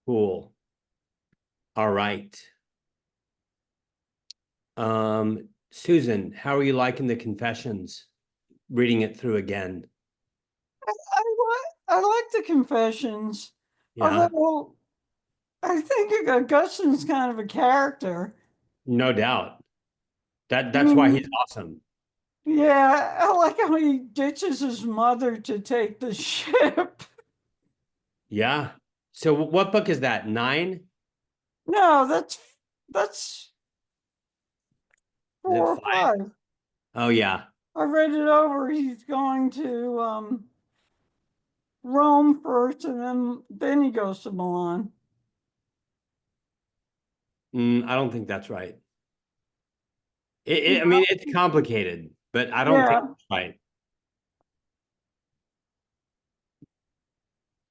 Cool. All right. Susan, how are you liking the Confessions? Reading it through again. I like the Confessions, Yeah, although I think Augustine's kind of a character. no doubt. I That's why he's mean, awesome. yeah, I like how he ditches his mother to take the ship. Yeah. So what book is that? 9? No, that's Is it 4 or 5? 5. Oh yeah. I read it over. He's going to Rome first, and then he goes to Milan. I don't think that's right. I mean, Yeah, it's complicated, but I don't think yeah. that's right.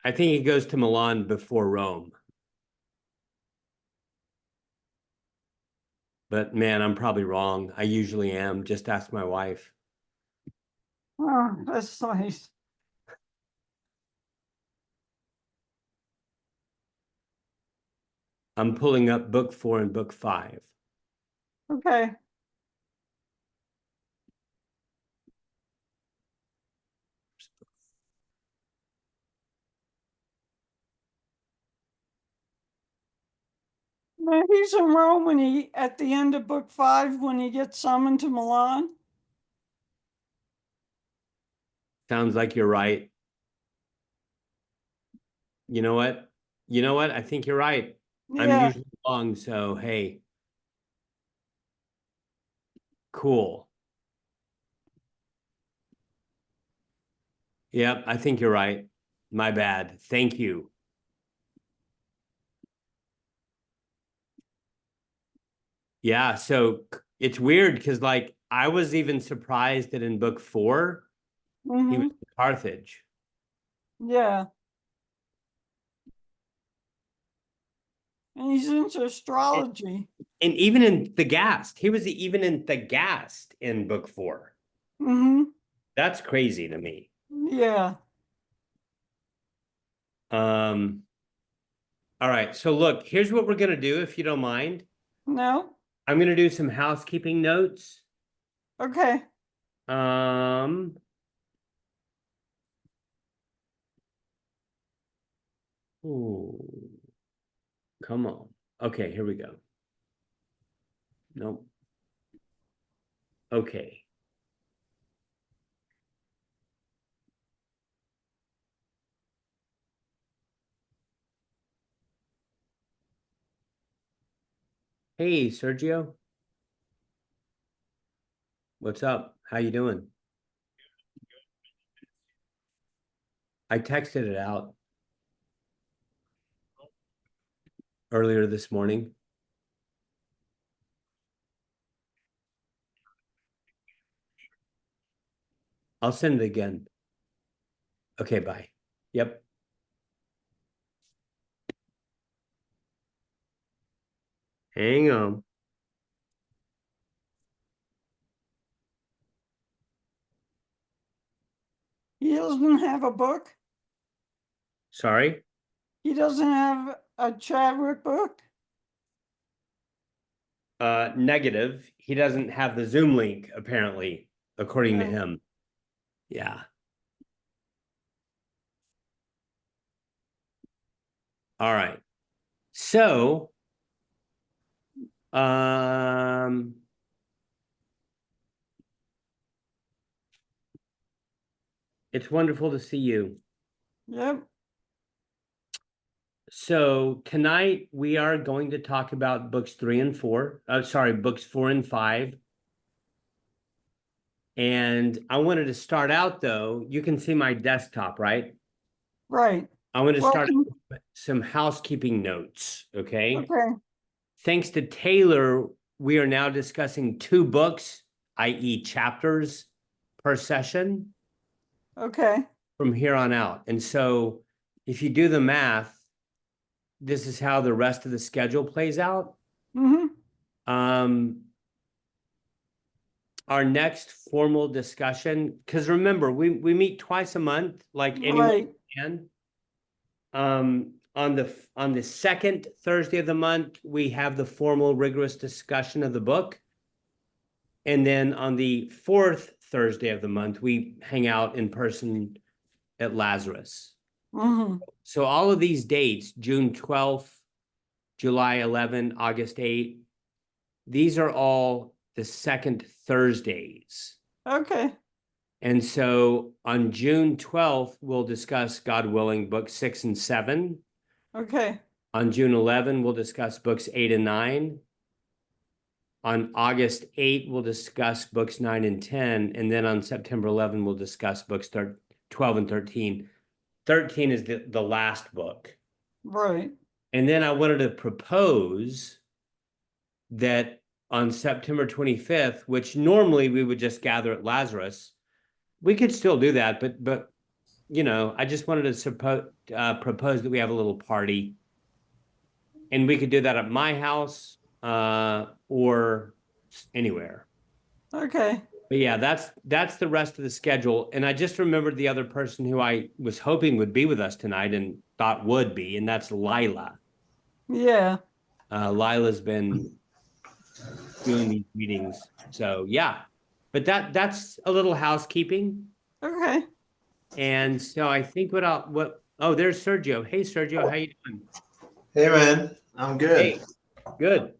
I think he goes to Milan before Rome. But man, I'm probably wrong. I usually am. Just ask my wife. Oh, that's nice. I'm pulling up book 4 and book 5. Okay. Now he's in Rome when he at the end of book 5 when he gets summoned to Milan. Sounds like you're right. You know what? You know what? I think you're right. I'm Yeah. usually wrong, so hey, cool. Yep, I think you're right. My bad. Thank you. Yeah, so it's weird because like I was even surprised that in book 4 he was Hmm. in Carthage. Yeah. And he's into And, astrology. and even in the Gast, he was even in the Gast in book 4. Hmm. That's crazy to me. Yeah. Um, all right, so look, here's what we're gonna do, if you don't mind. No? I'm gonna do some housekeeping notes. Okay. Um, ooh, come on. Okay, here we go. Nope. Okay. Hey, Sergio, what's up? How you doing? I texted it out earlier this morning. I'll send it again. Okay, bye. Yep. Hang on. He doesn't have a book. Sorry. He doesn't have a Chadwick book. Negative. He doesn't have the Zoom link, apparently, according to Oh, him. Yeah. All right. So, um, it's wonderful to see you. yep. So tonight we are going to talk about books 3 and 4. Sorry, books 4 and 5. And I wanted to start out though. You can see my desktop, right? Right. I want to start Welcome. with some housekeeping notes. Okay. Okay. Thanks to Taylor, we are now discussing 2 books, i.e., chapters per session Okay. from here on out. And so if you do the math, this is how the rest of the schedule plays out. Hmm. Um, our next formal discussion, because remember, we meet twice a month, like anyone Right. can. on the second Thursday of the month, we have the formal, rigorous discussion of the book. And then on the fourth Thursday of the month, we hang out in person at Lazarus. Mm-hmm. So all of these dates, June 12th, July 11, August 8, these are all the second Thursdays. Okay. And so on June 12th, we'll discuss, God willing, books 6 and 7. Okay. On June 11, we'll discuss books 8 and 9. On August 8, we'll discuss books 9 and 10. And then on September 11, we'll discuss books 12 and 13. 13 is the last book. Right. And then I wanted to propose that on September 25th, which normally we would just gather at Lazarus, we could still do that, but you know, I just wanted to propose that we have a little party, and we could do that at my house or anywhere. Okay. But yeah, that's the rest of the schedule. And I just remembered the other person who I was hoping would be with us tonight and thought would be, and that's Lila. Yeah. Lila's been doing these meetings. So yeah, but that's a little housekeeping. Okay. And so I think oh, there's Sergio. Hey Sergio, how you doing? Hey man, I'm good. Hey, good.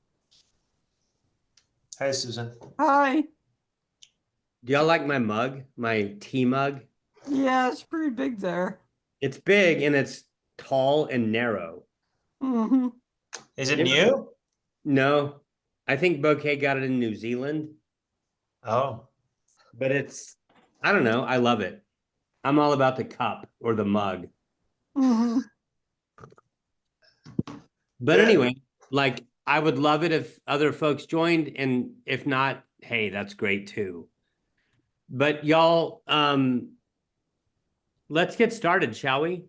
Hey Susan. Hi. Do y'all like my mug, my tea mug? Yeah, it's pretty big there. It's big and it's tall and narrow. Mm-hmm. Is it new? No, I think Bouquet got it in New Zealand, Oh, but I don't know. I love it. I'm all about the cup or the mug. Mm-hmm. But Good. anyway, like I would love it if other folks joined, and if not, hey, that's great too. But y'all, let's get started, shall we?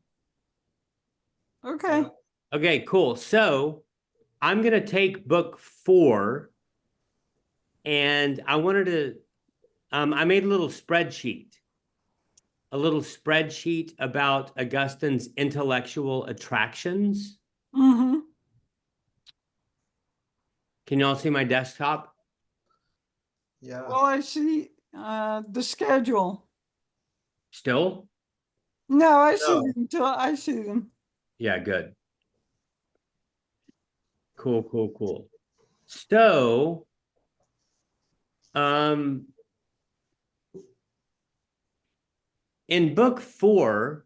Okay. Okay, cool. So I'm gonna take book 4, and I wanted to, I made a little spreadsheet about Augustine's intellectual attractions. Mm-hmm. Can y'all see my desktop? yeah. Well, I see the schedule. Still? No, I see No. them. I see them. Yeah, good. Cool. So, in book 4,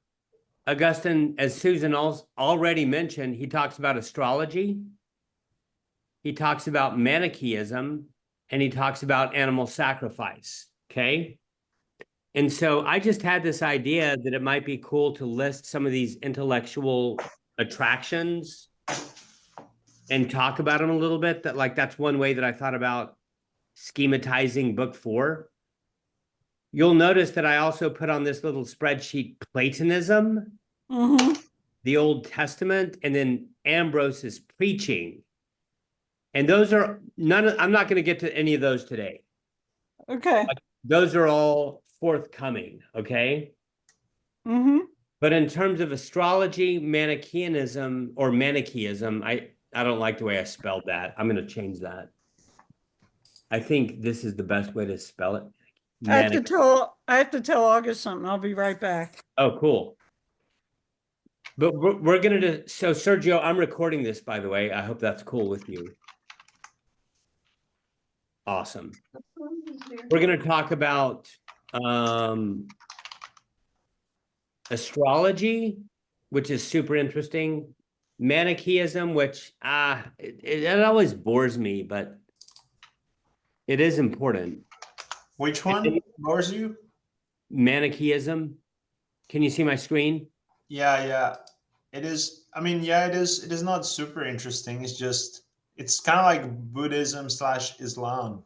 Augustine, as Susan already mentioned, he talks about astrology, he talks about Manichaeism, and he talks about animal sacrifice. Okay. And so I just had this idea that it might be cool to list some of these intellectual attractions and talk about them a little bit. That's one way that I thought about schematizing book 4. You'll notice that I also put on this little spreadsheet Platonism, Mm-hmm. the Old Testament, and then Ambrose's preaching. And those are I'm not going to get to any of those today. Okay. Those are all forthcoming, okay? Mm-hmm. But in terms of astrology, Manichaeism, I don't like the way I spelled that. I'm going to change that. I think this is the best way to spell it. I have to tell August something. I'll be right back. Oh, cool. But we're going to, so Sergio, I'm recording this, by the way. I hope that's cool with you. Awesome. We're going to talk about astrology, which is super interesting. Manichaeism, which it always bores me, but it is important. Which one bores you? Manichaeism. Can you see my screen? Yeah. It is. I mean, yeah, it is. It is not super interesting. It's kind of like Buddhism / Islam.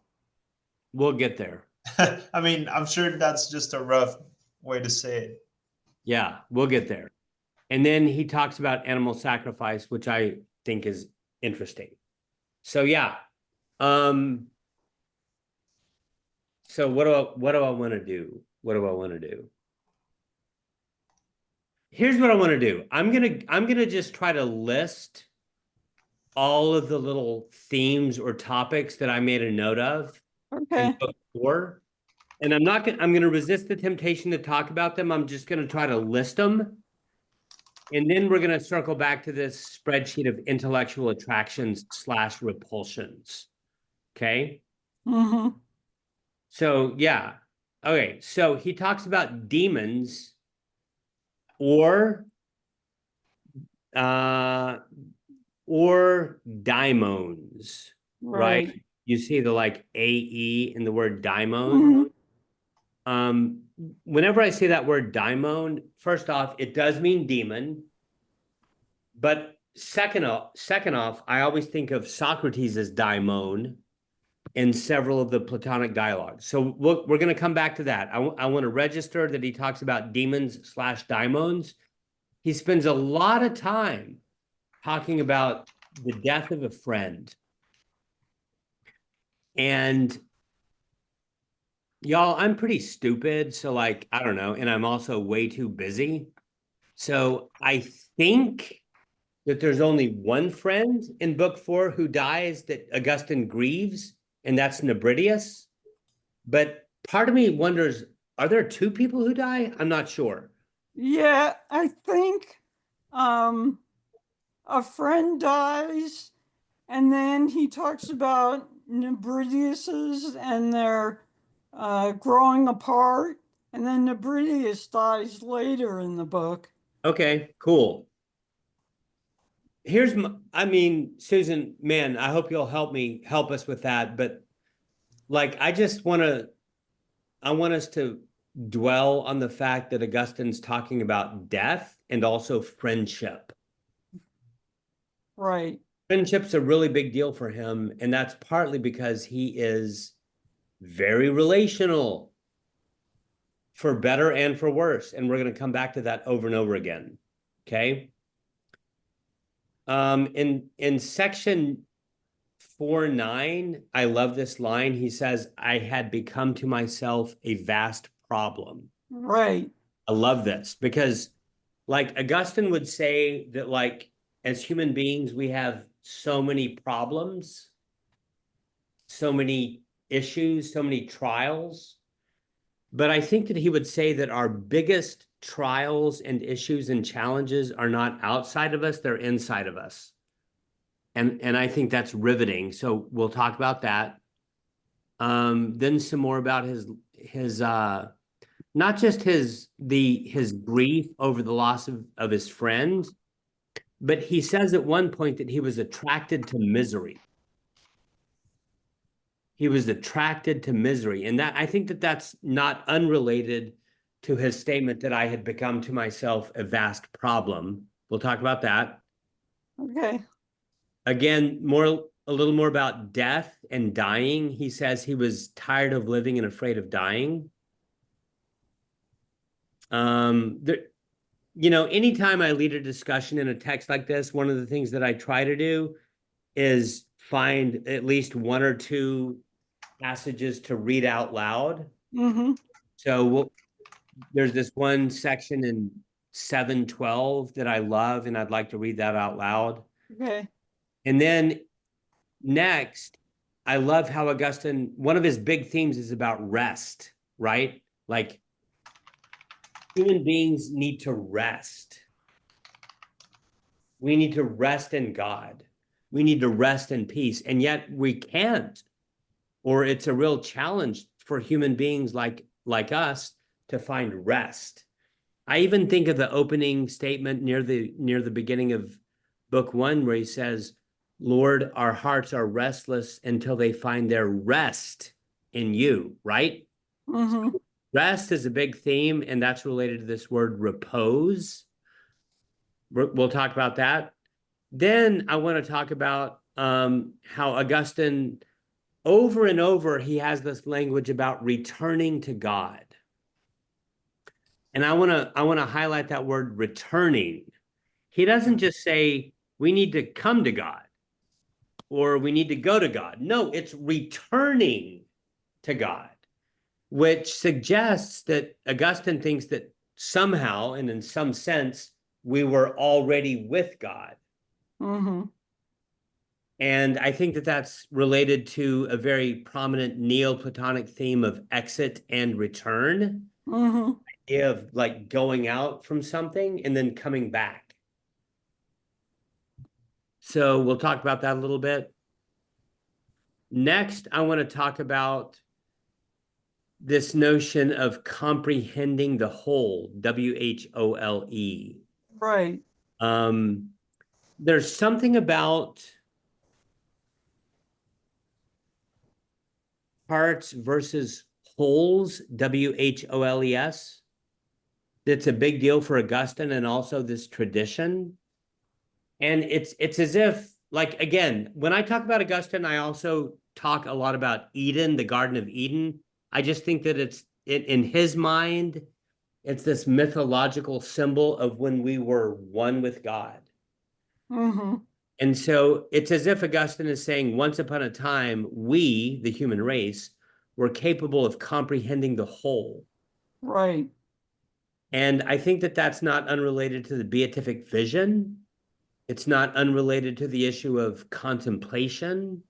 We'll get there. I mean, I'm sure that's just a rough way to say it. Yeah, we'll get there. And then he talks about animal sacrifice, which I think is interesting. So yeah. So what do I want to do? What do I want to do? Here's what I want to do. I'm gonna just try to list all of the little themes or topics that I made a note of in Okay. book 4. And I'm gonna resist the temptation to talk about them. I'm just gonna try to list them. And then we're gonna circle back to this spreadsheet of intellectual attractions / repulsions. Okay. Mm-hmm. So yeah. Okay. So he talks about demons or uh or daimons, right? Right. You see the like AE in the word daimon. Mm-hmm. Um, Whenever I say that word daimon, first off, it does mean demon. But second off, I always think of Socrates as daimon in several of the Platonic dialogues. So we're going to come back to that. I want to register that he talks about demons / daimons. He spends a lot of time talking about the death of a friend. And y'all, I'm pretty stupid. So, like, I don't know. And I'm also way too busy. So I think that there's only one friend in book 4 who dies that Augustine grieves, and that's Nebridius. But part of me wonders, are there 2 people who die? I'm not sure. Yeah, I think a friend dies, and then he talks about Nebridius's and their growing apart, and then Nebridius dies later in the book. Okay, cool. I mean, Susan, man, I hope you'll help us with that. But like, I want us to dwell on the fact that Augustine's talking about death and also friendship. Right. Friendship's a really big deal for him, and that's partly because he is very relational, for better and for worse. And we're going to come back to that over and over again. Okay. In section 4.9, I love this line. He says, I had become to myself a vast problem. Right. I love this because, like, Augustine would say that, like, as human beings, we have so many problems, so many issues, so many trials. But I think that he would say that our biggest trials and issues and challenges are not outside of us, they're inside of us. And I think that's riveting. So we'll talk about that. Then some more about his not just his grief over the loss of his friend, but he says at one point that he was attracted to misery. He was attracted to misery. And that I think that that's not unrelated to his statement that I had become to myself a vast problem. We'll talk about that. Okay. Again, a little more about death and dying. He says he was tired of living and afraid of dying. Anytime I lead a discussion in a text like this, one of the things that I try to do is find at least 1 or 2 passages to read out loud. Mm-hmm. So there's this one section in 7:12 that I love, and I'd like to read that out loud. Okay. And then next, I love how Augustine, one of his big themes is about rest, right? Like, human beings need to rest. We need to rest in God. We need to rest in peace. And yet we can't, or it's a real challenge for human beings like us to find rest. I even think of the opening statement near the beginning of book 1, where he says, Lord, our hearts are restless until they find their rest in you, right? Mm-hmm. Rest is a big theme, and that's related to this word repose. We'll talk about that. Then I want to talk about how Augustine, over and over, he has this language about returning to God. And I want to highlight that word returning. He doesn't just say we need to come to God or we need to go to God. No, it's returning to God, which suggests that Augustine thinks that somehow and in some sense, we were already with God. Mm-hmm. And I think that that's related to a very prominent Neoplatonic theme of exit and return, Mm-hmm. idea of like going out from something and then coming back. So we'll talk about that a little bit. Next, I want to talk about this notion of comprehending the whole, W-H-O-L-E. Right. There's something about parts versus wholes, W-H-O-L-E-S. That's a big deal for Augustine and also this tradition. And it's as if, like, again, when I talk about Augustine, I also talk a lot about Eden, the Garden of Eden. I just think that in his mind, it's this mythological symbol of when we were one with God. Mm-hmm. And so it's as if Augustine is saying, once upon a time, we, the human race, were capable of comprehending the whole. Right. And I think that that's not unrelated to the beatific vision. It's not unrelated to the issue of contemplation.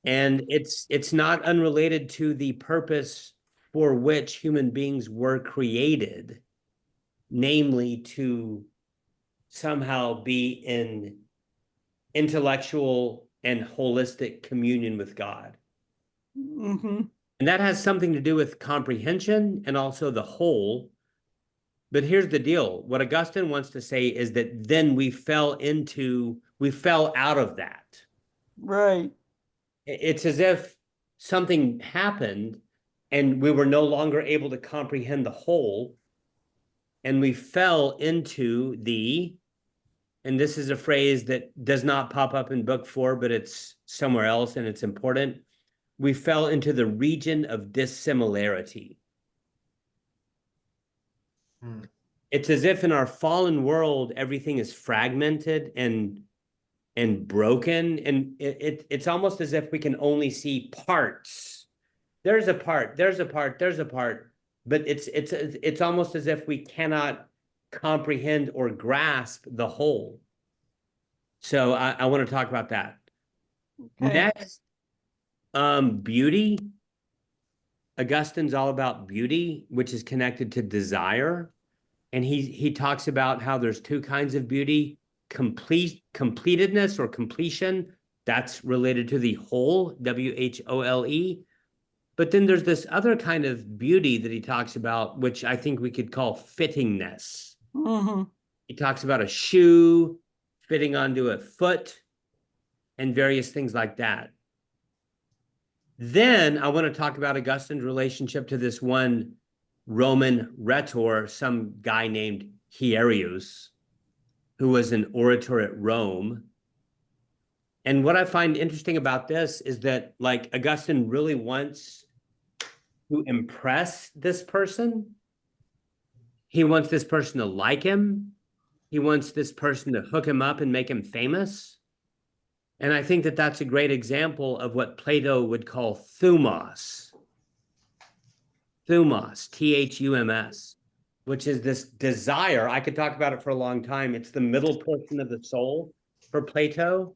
And it's not unrelated to the purpose for which human beings were created, namely to somehow be in intellectual and holistic communion with God. Mm-hmm. And that has something to do with comprehension and also the whole. But here's the deal. What Augustine wants to say is that then we fell out of that. Right. It's as if something happened and we were no longer able to comprehend the whole. And we fell into and this is a phrase that does not pop up in book 4, but it's somewhere else and it's important. We fell into the region of dissimilarity. It's as if in our fallen world, everything is fragmented and broken. And it's almost as if we can only see parts. There's a part, there's a part, there's a part, but it's almost as if we cannot comprehend or grasp the whole. So I want to talk about that. Okay. Next, beauty. Augustine's all about beauty, which is connected to desire. And he talks about how there's two kinds of beauty, completedness or completion. That's related to the whole, W-H-O-L-E. But then there's this other kind of beauty that he talks about, which I think we could call fittingness. Mm-hmm. He talks about a shoe fitting onto a foot and various things like that. Then I want to talk about Augustine's relationship to this one Roman rhetor, some guy named Hierius, who was an orator at Rome. And what I find interesting about this is that, like, Augustine really wants to impress this person. He wants this person to like him. He wants this person to hook him up and make him famous. And I think that that's a great example of what Plato would call thumos. Thumos, T-H-U-M-S, which is this desire. I could talk about it for a long time. It's the middle portion of the soul for Plato.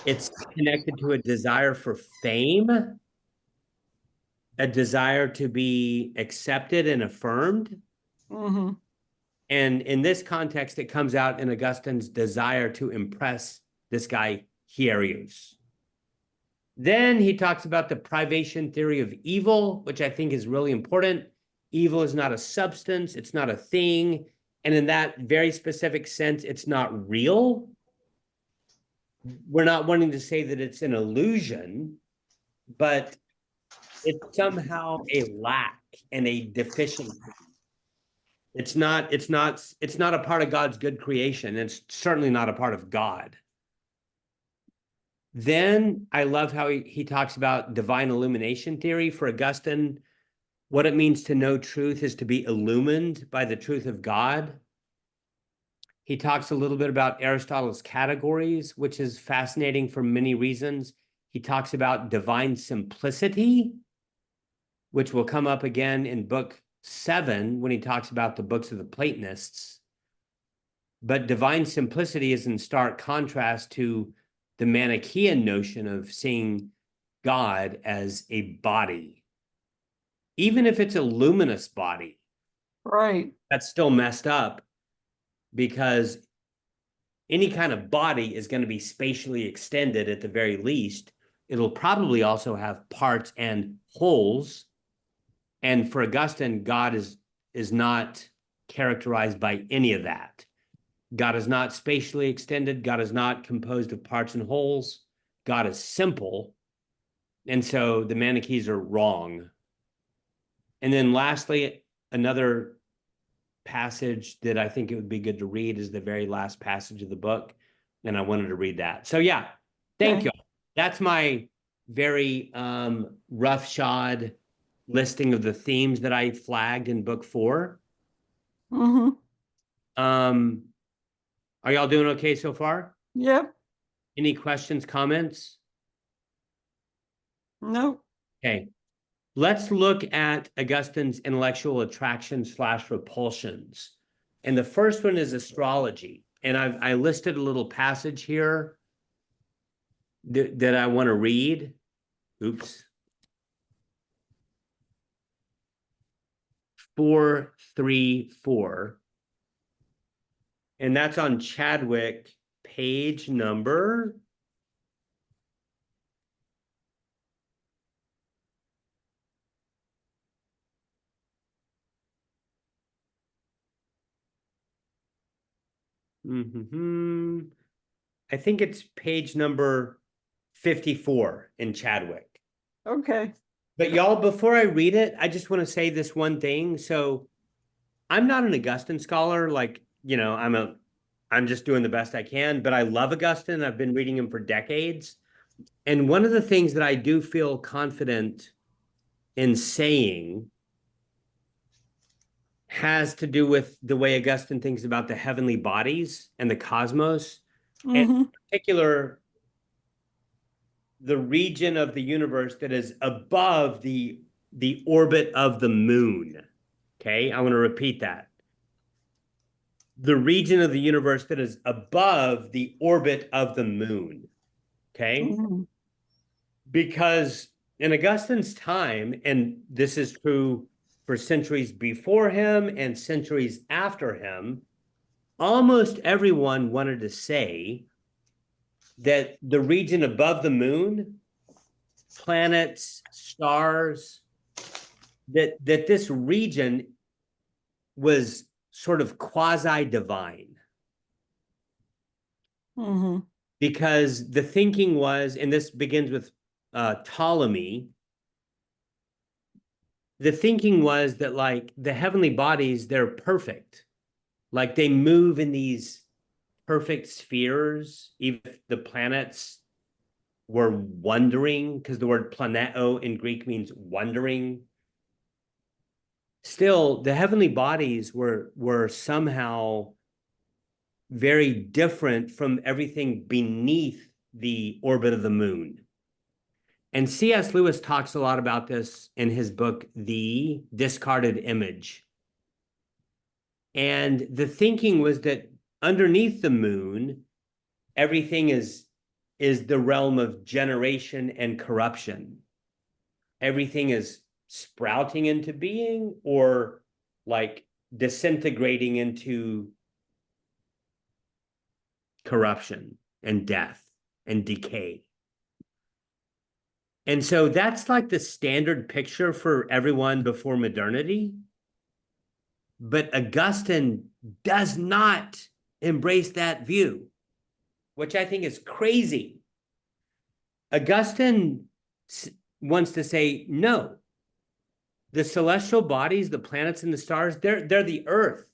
It's connected to a desire for fame, a desire to be accepted and affirmed. Mm-hmm. And in this context, it comes out in Augustine's desire to impress this guy, Hierius. Then he talks about the privation theory of evil, which I think is really important. Evil is not a substance, it's not a thing. And in that very specific sense, it's not real. We're not wanting to say that it's an illusion, but it's somehow a lack and a deficiency. It's not a part of God's good creation. It's certainly not a part of God. Then I love how he talks about divine illumination theory. For Augustine, what it means to know truth is to be illumined by the truth of God. He talks a little bit about Aristotle's categories, which is fascinating for many reasons. He talks about divine simplicity, which will come up again in book 7 when he talks about the books of the Platonists. But divine simplicity is in stark contrast to the Manichaean notion of seeing God as a body. Even if it's a luminous body, Right. that's still messed up, because any kind of body is going to be spatially extended at the very least. It'll probably also have parts and wholes. And for Augustine, God is not characterized by any of that. God is not spatially extended. God is not composed of parts and wholes. God is simple. And so the Manichaees are wrong. And then lastly, another passage that I think it would be good to read is the very last passage of the book. And I wanted to read that. So yeah, thank you. That's my very roughshod listing of the themes that I flagged in book 4. Mm-hmm. Are y'all doing okay so far? Yep. Any questions, comments? Nope. Okay. Let's look at Augustine's intellectual attractions / repulsions. And the first one is astrology. And I listed a little passage here that I want to read. Oops. 434. And that's on Chadwick, page number. I think it's page number 54 in Chadwick. Okay. But y'all, before I read it, I just want to say this one thing. So I'm not an Augustine scholar. Like, you know, I'm just doing the best I can, but I love Augustine. I've been reading him for decades. And one of the things that I do feel confident in saying has to do with the way Augustine thinks about the heavenly bodies and the cosmos, and in particular, the region of the universe that is above the orbit of the moon. Okay, I want to repeat that. The region of the universe that is above the orbit of the moon. Okay? Because in Augustine's time, and this is true for centuries before him and centuries after him, almost everyone wanted to say that the region above the moon, planets, stars, that this region was sort of quasi-divine. Because the thinking was, and this begins with Ptolemy, the thinking was that like the heavenly bodies, they're perfect. Like they move in these perfect spheres, even if the planets were wandering, because the word planeo in Greek means wandering. Still, the heavenly bodies were somehow very different from everything beneath the orbit of the moon. And C.S. Lewis talks a lot about this in his book, The Discarded Image. And the thinking was that underneath the moon, everything is the realm of generation and corruption. Everything is sprouting into being or like disintegrating into corruption and death and decay. And so that's like the standard picture for everyone before modernity. But Augustine does not embrace that view, which I think is crazy. Augustine wants to say, no, the celestial bodies, the planets and the stars, they're the earth.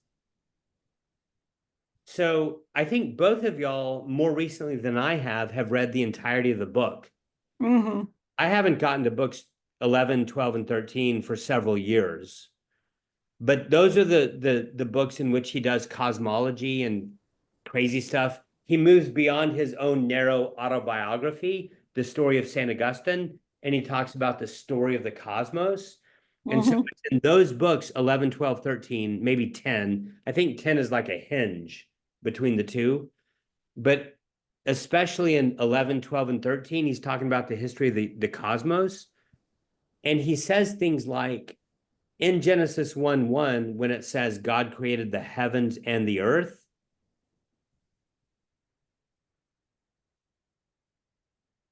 So I think both of y'all, more recently than I have read the entirety of the book. I haven't gotten to books 11, 12, and 13 for several years. But those are the books in which he does cosmology and crazy stuff. He moves beyond his own narrow autobiography, the story of St. Augustine, and he talks about the story of the cosmos. And so Mhm. it's in those books, 11, 12, 13, maybe 10. I think 10 is like a hinge between the two. But especially in 11, 12, and 13, he's talking about the history of the cosmos. And he says things like in Genesis 1:1, when it says God created the heavens and the earth,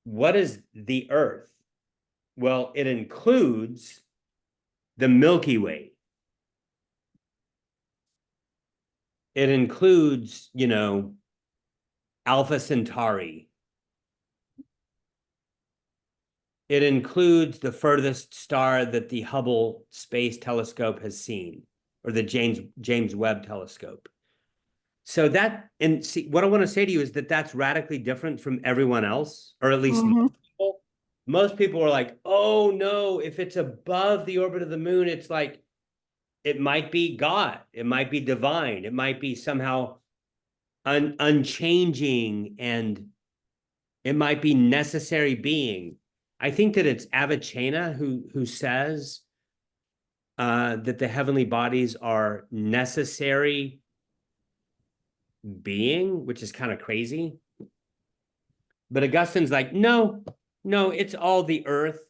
what is the earth? Well, it includes the Milky Way. It includes, Alpha Centauri. It includes the furthest star that the Hubble Space Telescope has seen, or the James Webb Telescope. So and see, what I want to say to you is that that's radically different from everyone else, or at least Mhm. most people. Most people are like, oh no, if it's above the orbit of the moon, it's like, it might be God, it might be divine, it might be somehow unchanging, and it might be necessary being. I think that it's Avicenna who says that the heavenly bodies are necessary being, which is kind of crazy. But Augustine's like, no, it's all the earth,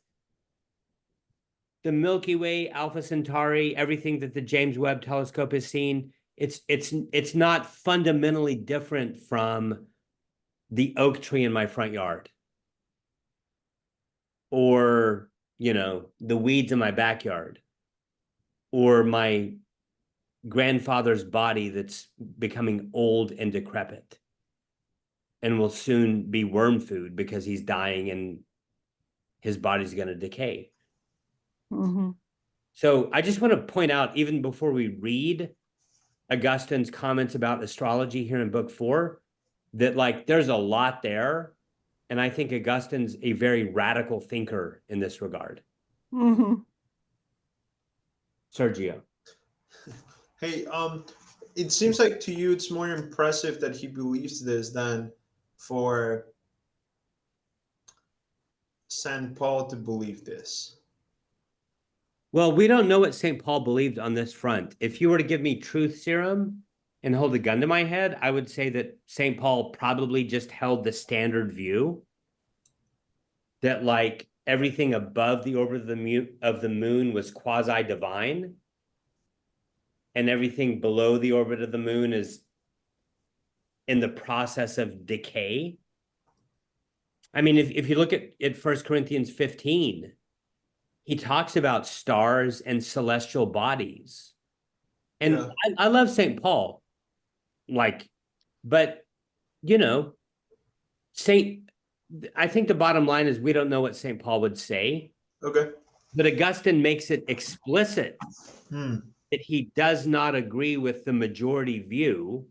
the Milky Way, Alpha Centauri, everything that the James Webb Telescope has seen. It's not fundamentally different from the oak tree in my front yard, or the weeds in my backyard, or my grandfather's body that's becoming old and decrepit and will soon be worm food because he's dying and his body's going to decay. Mhm. So I just want to point out, even before we read Augustine's comments about astrology here in book 4, that like there's a lot there. And I think Augustine's a very radical thinker in this regard. Mhm. Sergio. Hey, it seems like to you it's more impressive that he believes this than for Saint Paul to believe this. Well, we don't know what St. Paul believed on this front. If you were to give me truth serum and hold a gun to my head, I would say that St. Paul probably just held the standard view that like everything above the orbit of the moon was quasi-divine, and everything below the orbit of the moon is in the process of decay. I mean, if you look at 1 Corinthians 15, he talks about stars and celestial bodies. And Yeah. I love St. Paul, like, but you know, Saint, I think the bottom line is we don't know what St. Paul would say, Okay. but Augustine makes it explicit Hmm. that he does not agree with the majority view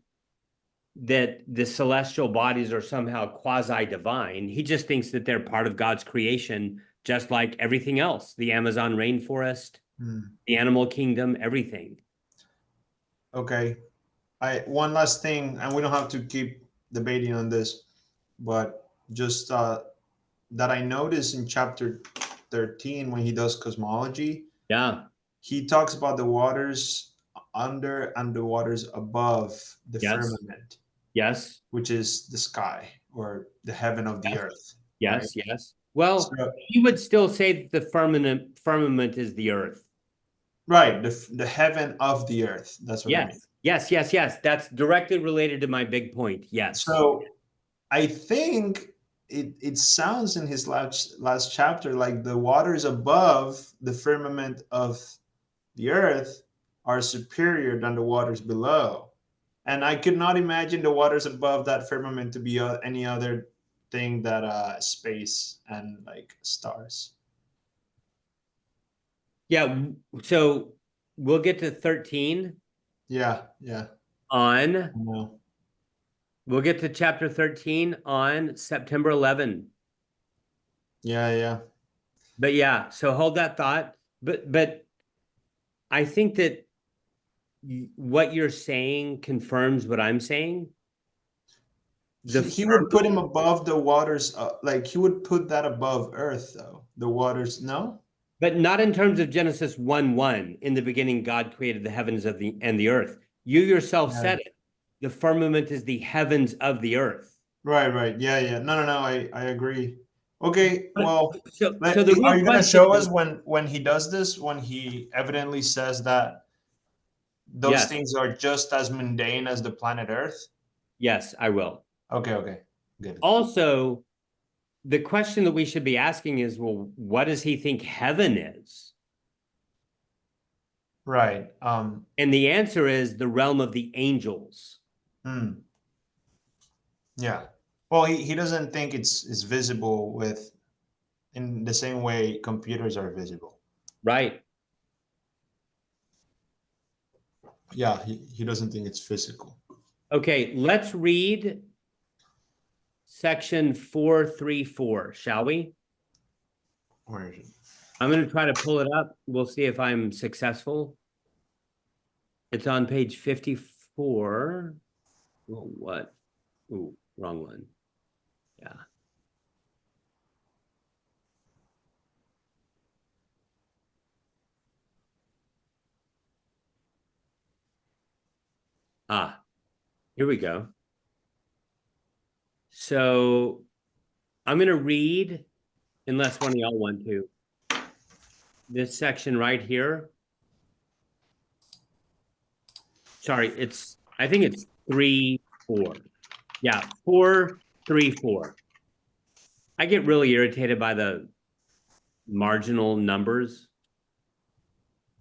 that the celestial bodies are somehow quasi-divine. He just thinks that they're part of God's creation, just like everything else, the Amazon rainforest, Hmm. the animal kingdom, everything. Okay. I one last thing, and we don't have to keep debating on this, but just that I noticed in chapter 13 when he does cosmology, Yeah. he talks about the waters under and the waters above the Yes. firmament, Yes. which is the sky or the heaven of the Yes. earth, right? Yes. Yes. Well, So, he would still say that the firmament is the earth. right, the heaven of the earth. That's what I mean. Yes. Yes. Yes. Yes. That's directly related to my big point. Yes. So I think it sounds in his last chapter like the waters above the firmament of the earth are superior than the waters below. And I could not imagine the waters above that firmament to be any other thing that space and like stars. Yeah. So we'll get to 13 Yeah, yeah. on, No. we'll get to chapter 13 on September 11. Yeah, yeah. But yeah, so hold that thought. But I think that what you're saying confirms what I'm saying. The He would put him above the waters, like he would put that above earth though. The waters, no? But not in terms of Genesis 1:1. In the beginning, God created the heavens and the earth. You yourself Yeah. said it. The firmament is the heavens of the earth. Right. Yeah. No. I agree. Okay. Well, So the are real you going to question show is, us when he does this, when he evidently says that those yes, things are just as mundane as the planet Earth? yes, I will. Okay. Good. Also, the question that we should be asking is, well, what does he think heaven is? Right. And the answer is the realm of the angels. Yeah. Well, he doesn't think it's visible with in the same way computers are visible. Right. Yeah, he doesn't think it's physical. Okay, let's read section 434, shall we? Where is it? I'm going to try to pull it up. We'll see if I'm successful. It's on page 54. Oh, what? Ooh, wrong one. Yeah. Ah, here we go. So I'm going to read, unless one of y'all want to, this section right here. Sorry, I think it's 3:4. Yeah, 4:34. I get really irritated by the marginal numbers,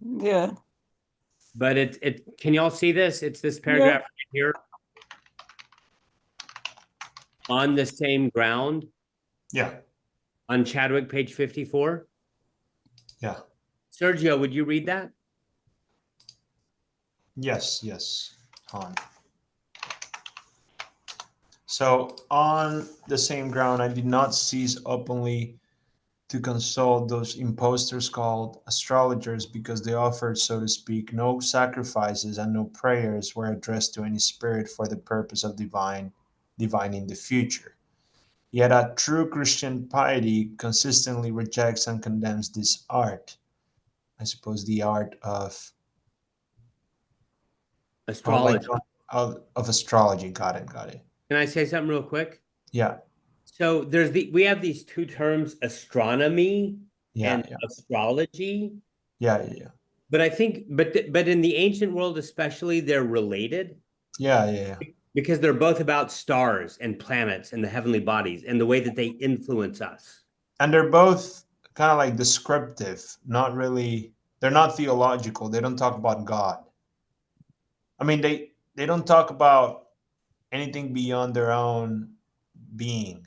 Yeah. but can y'all see this? It's this Yeah. paragraph right here. On the same ground, Yeah. on Chadwick, page 54. Yeah. Sergio, would you read that? Yes. On. So on the same ground, I did not cease openly to consult those impostors called astrologers, because they offered, so to speak, no sacrifices, and no prayers were addressed to any spirit for the purpose of divining the future. Yet a true Christian piety consistently rejects and condemns this art. I suppose the art of like Astrology. of astrology. Got it. Can I say something real quick? Yeah. So we have these two terms, astronomy Yeah. and astrology. Yeah. But I think, but in the ancient world especially, they're related Yeah. because they're both about stars and planets and the heavenly bodies and the way that they influence us. And they're both kind of like descriptive, not really. They're not theological. They don't talk about God. I mean, they don't talk about anything beyond their own being.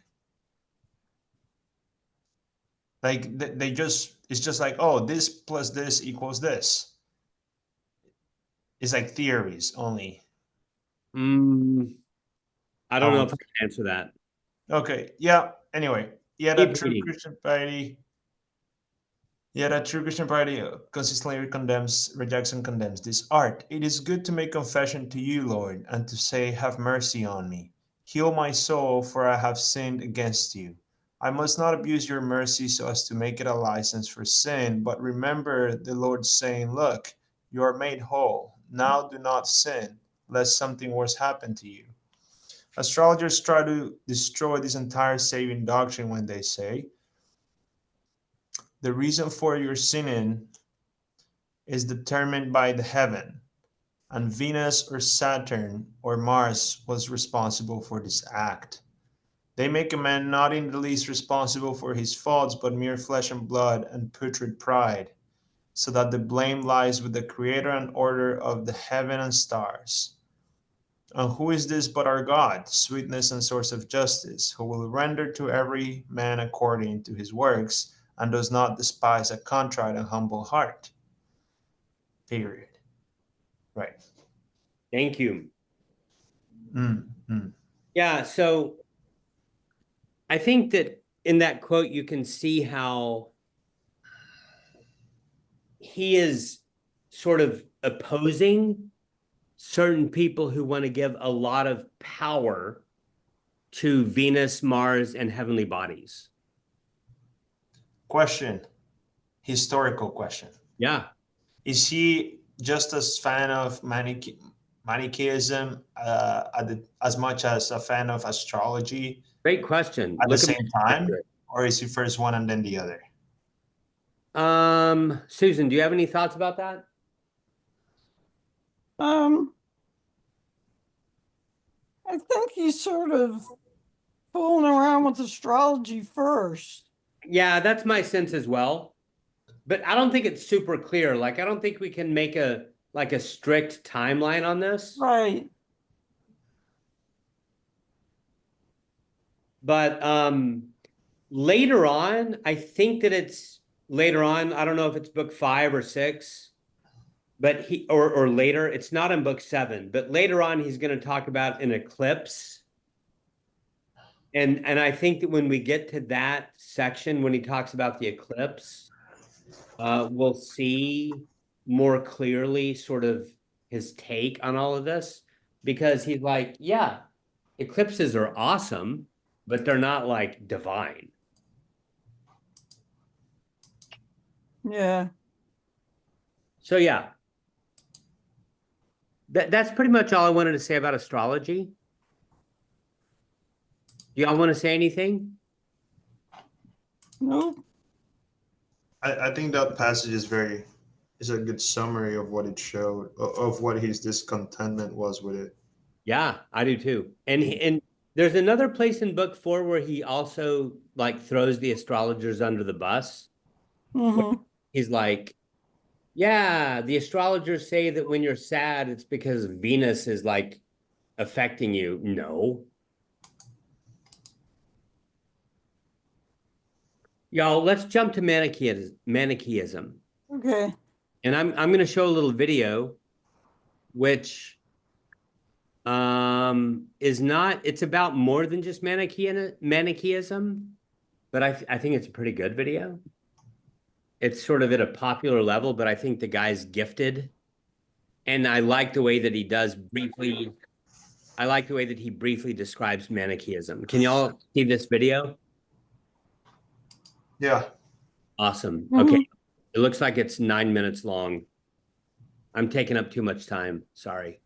Like they just, it's just like, oh, this plus this equals this. It's like theories only. I don't know if I can answer that. Okay. Yeah. Anyway, yet a Keep true reading. Christian piety, consistently rejects and condemns this art. It is good to make confession to you, Lord, and to say, have mercy on me. Heal my soul, for I have sinned against you. I must not abuse your mercy so as to make it a license for sin, but remember the Lord saying, look, you are made whole. Now do not sin, lest something worse happen to you. Astrologers try to destroy this entire saving doctrine when they say, the reason for your sinning is determined by the heaven, and Venus or Saturn or Mars was responsible for this act. They make a man not in the least responsible for his faults, but mere flesh and blood and putrid pride, so that the blame lies with the creator and order of the heaven and stars. And who is this but our God, sweetness and source of justice, who will render to every man according to his works, and does not despise a contrite and humble heart? Period. Right. Thank you. Mm. Yeah, so I think that in that quote, you can see how he is sort of opposing certain people who want to give a lot of power to Venus, Mars, and heavenly bodies. Question. historical question. Yeah. Is he just as fan of Manichaeism as much as a fan of astrology Great question. at the Look at same time, or is he first one and then the other? Susan, do you have any thoughts about that? I think he's sort of fooling around with astrology first. Yeah, that's my sense as well. But I don't think it's super clear. Like, I don't think we can make a strict timeline on this. Right. But later on, I think that it's later on. I don't know if it's book 5 or 6, but or later. It's not in book 7, but later on he's going to talk about an eclipse. And I think that when we get to that section, when he talks about the eclipse, we'll see more clearly sort of his take on all of this, because he's like, yeah, eclipses are awesome, but they're not like divine. Yeah. So yeah, that's pretty much all I wanted to say about astrology. Do y'all want to say anything? Nope. I think that passage is a good summary of what it showed, of what his discontentment was with it. Yeah, I do too. And there's another place in book 4 where he also like throws the astrologers under the bus. Mm-hmm. He's like, yeah, the astrologers say that when you're sad, it's because Venus is like affecting you. No. Y'all, let's jump to Manichaeism. Okay. And I'm going to show a little video, which is not, it's about more than just Manichaeism, but I think it's a pretty good video. It's sort of at a popular level, but I think the guy's gifted. And I like the way that he does briefly. I like the way that he briefly describes Manichaeism. Can y'all see this video? Yeah. Awesome. Mhm. Okay. It looks like it's 9 minutes long. I'm taking up too much time. Sorry.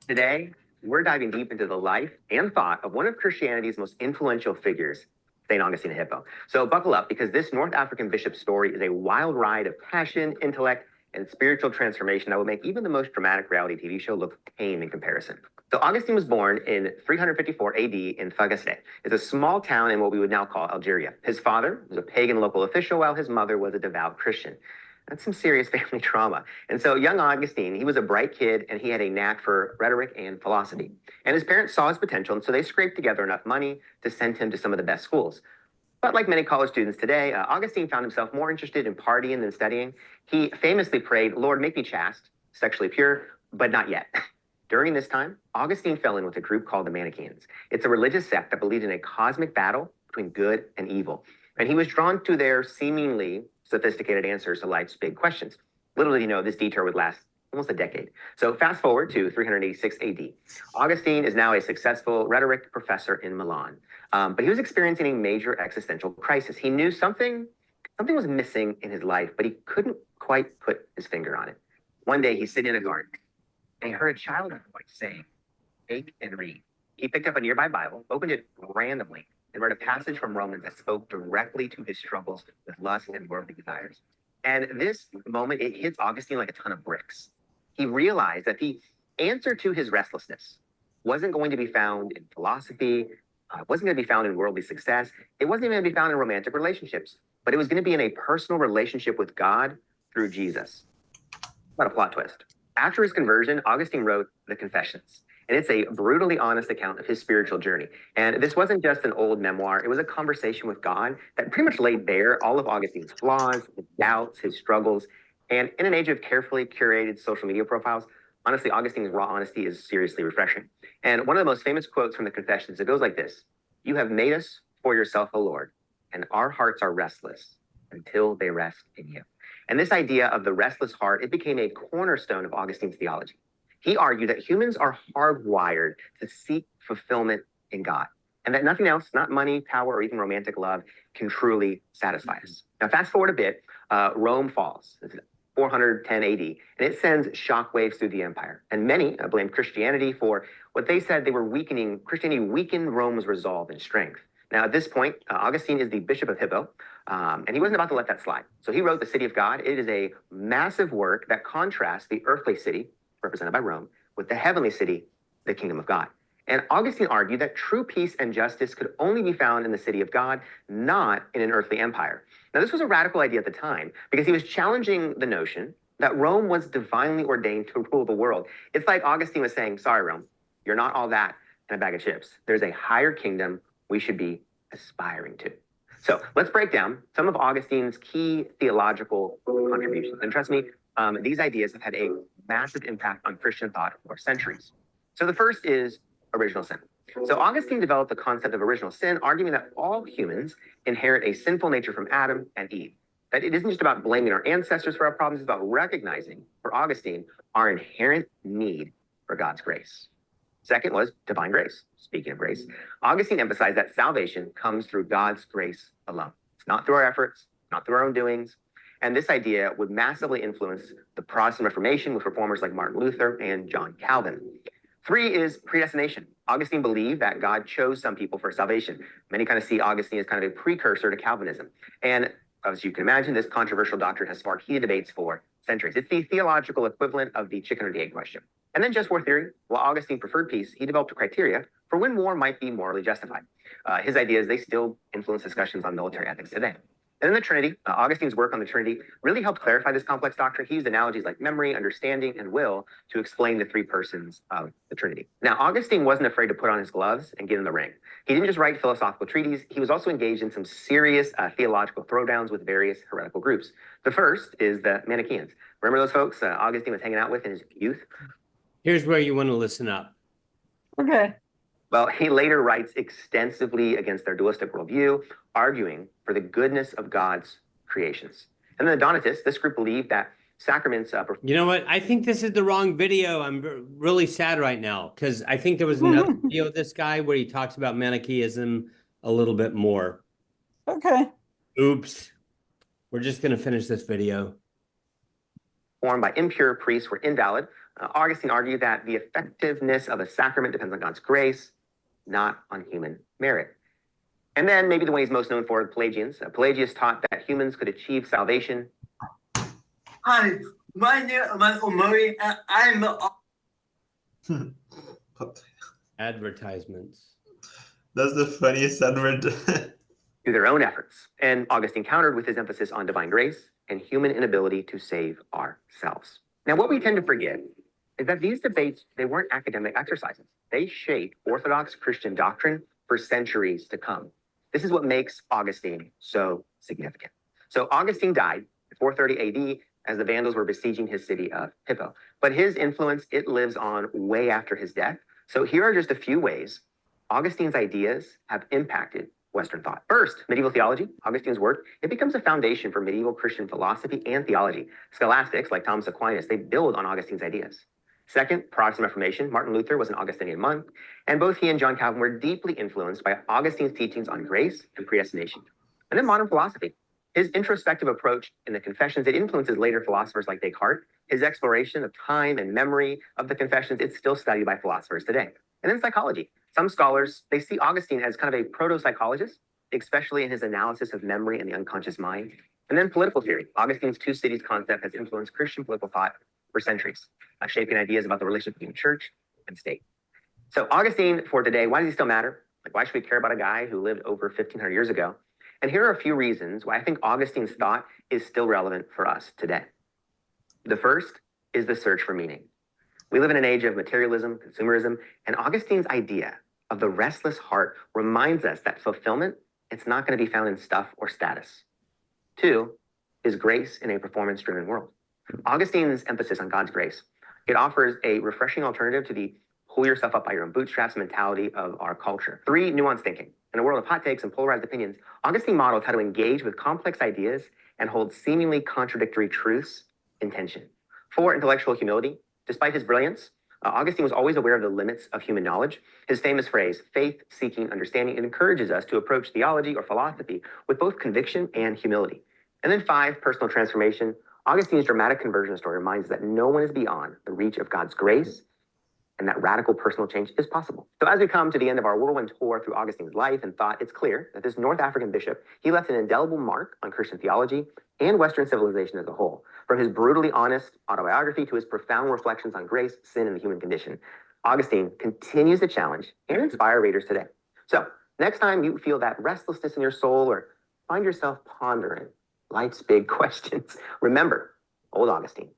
Today, we're diving deep into the life and thought of one of Christianity's most influential figures, St. Augustine of Hippo. So buckle up, because this North African bishop's story is a wild ride of passion, intellect, and spiritual transformation that will make even the most dramatic reality TV show look tame in comparison. So Augustine was born in 354 AD in Fagaste. It's a small town in what we would now call Algeria. His father was a pagan local official, while his mother was a devout Christian. That's some serious family trauma. And so young Augustine, he was a bright kid, and he had a knack for rhetoric and philosophy. And his parents saw his potential, and so they scraped together enough money to send him to some of the best schools. But like many college students today, Augustine found himself more interested in partying than studying. He famously prayed, "Lord, make me chaste, sexually pure, but not yet." During this time, Augustine fell in with a group called the Manichaeans. It's a religious sect that believed in a cosmic battle between good and evil. And he was drawn to their seemingly sophisticated answers to life's big questions. Little did he know this detour would last almost a decade. So fast forward to 386 AD. Augustine is now a successful rhetoric professor in Milan. But he was experiencing a major existential crisis. He knew something was missing in his life, but he couldn't quite put his finger on it. One day he's sitting in a garden, and he heard a child's voice saying, "Take and read." He picked up a nearby Bible, opened it randomly, and read a passage from Romans that spoke directly to his struggles with lust and worldly desires. And this moment, it hits Augustine like a ton of bricks. He realized that the answer to his restlessness wasn't going to be found in philosophy, wasn't going to be found in worldly success. It wasn't even going to be found in romantic relationships, but it was going to be in a personal relationship with God through Jesus. What a plot twist. After his conversion, Augustine wrote the Confessions, and it's a brutally honest account of his spiritual journey. And this wasn't just an old memoir. It was a conversation with God that pretty much laid bare all of Augustine's flaws, his doubts, his struggles. And in an age of carefully curated social media profiles, honestly, Augustine's raw honesty is seriously refreshing. And one of the most famous quotes from the Confessions, it goes like this: "You have made us for yourself, O Lord, and our hearts are restless until they rest in you." And this idea of the restless heart, it became a cornerstone of Augustine's theology. He argued that humans are hardwired to seek fulfillment in God, and that nothing else, not money, power, or even romantic love, can truly satisfy us. Now, fast forward a bit, Rome falls. It's 410 AD, and it sends shockwaves through the empire. And many blamed Christianity for what they said they were weakening. Christianity weakened Rome's resolve and strength. Now, at this point, Augustine is the Bishop of Hippo, and he wasn't about to let that slide. So he wrote The City of God. It is a massive work that contrasts the earthly city, represented by Rome, with the heavenly city, the kingdom of God. And Augustine argued that true peace and justice could only be found in the city of God, not in an earthly empire. Now, this was a radical idea at the time because he was challenging the notion that Rome was divinely ordained to rule the world. It's like Augustine was saying, sorry, Rome, you're not all that and a bag of chips. There's a higher kingdom we should be aspiring to. So let's break down some of Augustine's key theological contributions. And trust me, these ideas have had a massive impact on Christian thought for centuries. So the first is original sin. So Augustine developed the concept of original sin, arguing that all humans inherit a sinful nature from Adam and Eve. That it isn't just about blaming our ancestors for our problems, it's about recognizing, for Augustine, our inherent need for God's grace. Second was divine grace. Speaking of grace, Augustine emphasized that salvation comes through God's grace alone. It's not through our efforts, not through our own doings. And this idea would massively influence the Protestant Reformation with reformers like Martin Luther and John Calvin. Three is predestination. Augustine believed that God chose some people for salvation. Many kind of see Augustine as kind of a precursor to Calvinism. And as you can imagine, this controversial doctrine has sparked heated debates for centuries. It's the theological equivalent of the chicken or the egg question. And then just war theory. While Augustine preferred peace, he developed a criteria for when war might be morally justified. His ideas, they still influence discussions on military ethics today. And then the Trinity, Augustine's work on the Trinity really helped clarify this complex doctrine. He used analogies like memory, understanding, and will to explain the three persons of the Trinity. Now, Augustine wasn't afraid to put on his gloves and get in the ring. He didn't just write philosophical treatises. He was also engaged in some serious theological throwdowns with various heretical groups. The first is the Manichaeans. Remember those folks Augustine was hanging out with in his youth? Here's where you want to listen up. Okay. Well, he later writes extensively against their dualistic worldview, arguing for the goodness of God's creations. And then the Donatists, this group believed that sacraments... You know what? I think this is the wrong video. I'm really sad right now because I think there was another video of this guy where he talks about Manichaeism a little bit more. Okay. Oops. We're just going to finish this video. Formed by impure priests were invalid. Augustine argued that the effectiveness of a sacrament depends on God's grace, not on human merit. And then maybe the one he's most known for, the Pelagians. Pelagius taught that humans could achieve salvation. Hi, my name is Omari, and I'm Advertisements. That's the funniest advert. Through their own efforts. And Augustine countered with his emphasis on divine grace and human inability to save ourselves. Now, what we tend to forget is that these debates, they weren't academic exercises. They shaped Orthodox Christian doctrine for centuries to come. This is what makes Augustine so significant. So Augustine died in 430 AD as the Vandals were besieging his city of Hippo. But his influence, it lives on way after his death. So here are just a few ways Augustine's ideas have impacted Western thought. First, medieval theology. Augustine's work, it becomes a foundation for medieval Christian philosophy and theology. Scholastics like Thomas Aquinas, they build on Augustine's ideas. Second, Protestant Reformation. Martin Luther was an Augustinian monk, and both he and John Calvin were deeply influenced by Augustine's teachings on grace and predestination. And then modern philosophy. His introspective approach in the Confessions, it influences later philosophers like Descartes. His exploration of time and memory of the Confessions, it's still studied by philosophers today. And then psychology. Some scholars, they see Augustine as kind of a proto-psychologist, especially in his analysis of memory and the unconscious mind. And then political theory. Augustine's two cities concept has influenced Christian political thought for centuries, shaping ideas about the relationship between church and state. So Augustine, for today, why does he still matter? Like, why should we care about a guy who lived over 1,500 years ago? And here are a few reasons why I think Augustine's thought is still relevant for us today. The first is the search for meaning. We live in an age of materialism, consumerism, and Augustine's idea of the restless heart reminds us that fulfillment, it's not going to be found in stuff or status. Two is grace in a performance-driven world. Augustine's emphasis on God's grace, it offers a refreshing alternative to the pull yourself up by your own bootstraps mentality of our culture. Three, nuanced thinking. In a world of hot takes and polarized opinions, Augustine models how to engage with complex ideas and hold seemingly contradictory truths in tension. Four, intellectual humility. Despite his brilliance, Augustine was always aware of the limits of human knowledge. His famous phrase, faith seeking understanding, it encourages us to approach theology or philosophy with both conviction and humility. And then 5, personal transformation. Augustine's dramatic conversion story reminds us that no one is beyond the reach of God's grace, and that radical personal change is possible. So as we come to the end of our whirlwind tour through Augustine's life and thought, it's clear that this North African bishop, he left an indelible mark on Christian theology and Western civilization as a whole. From his brutally honest autobiography to his profound reflections on grace, sin, and the human condition, Augustine continues to challenge and inspire readers today. So next time you feel that restlessness in your soul or find yourself pondering life's big questions, remember old Augustine.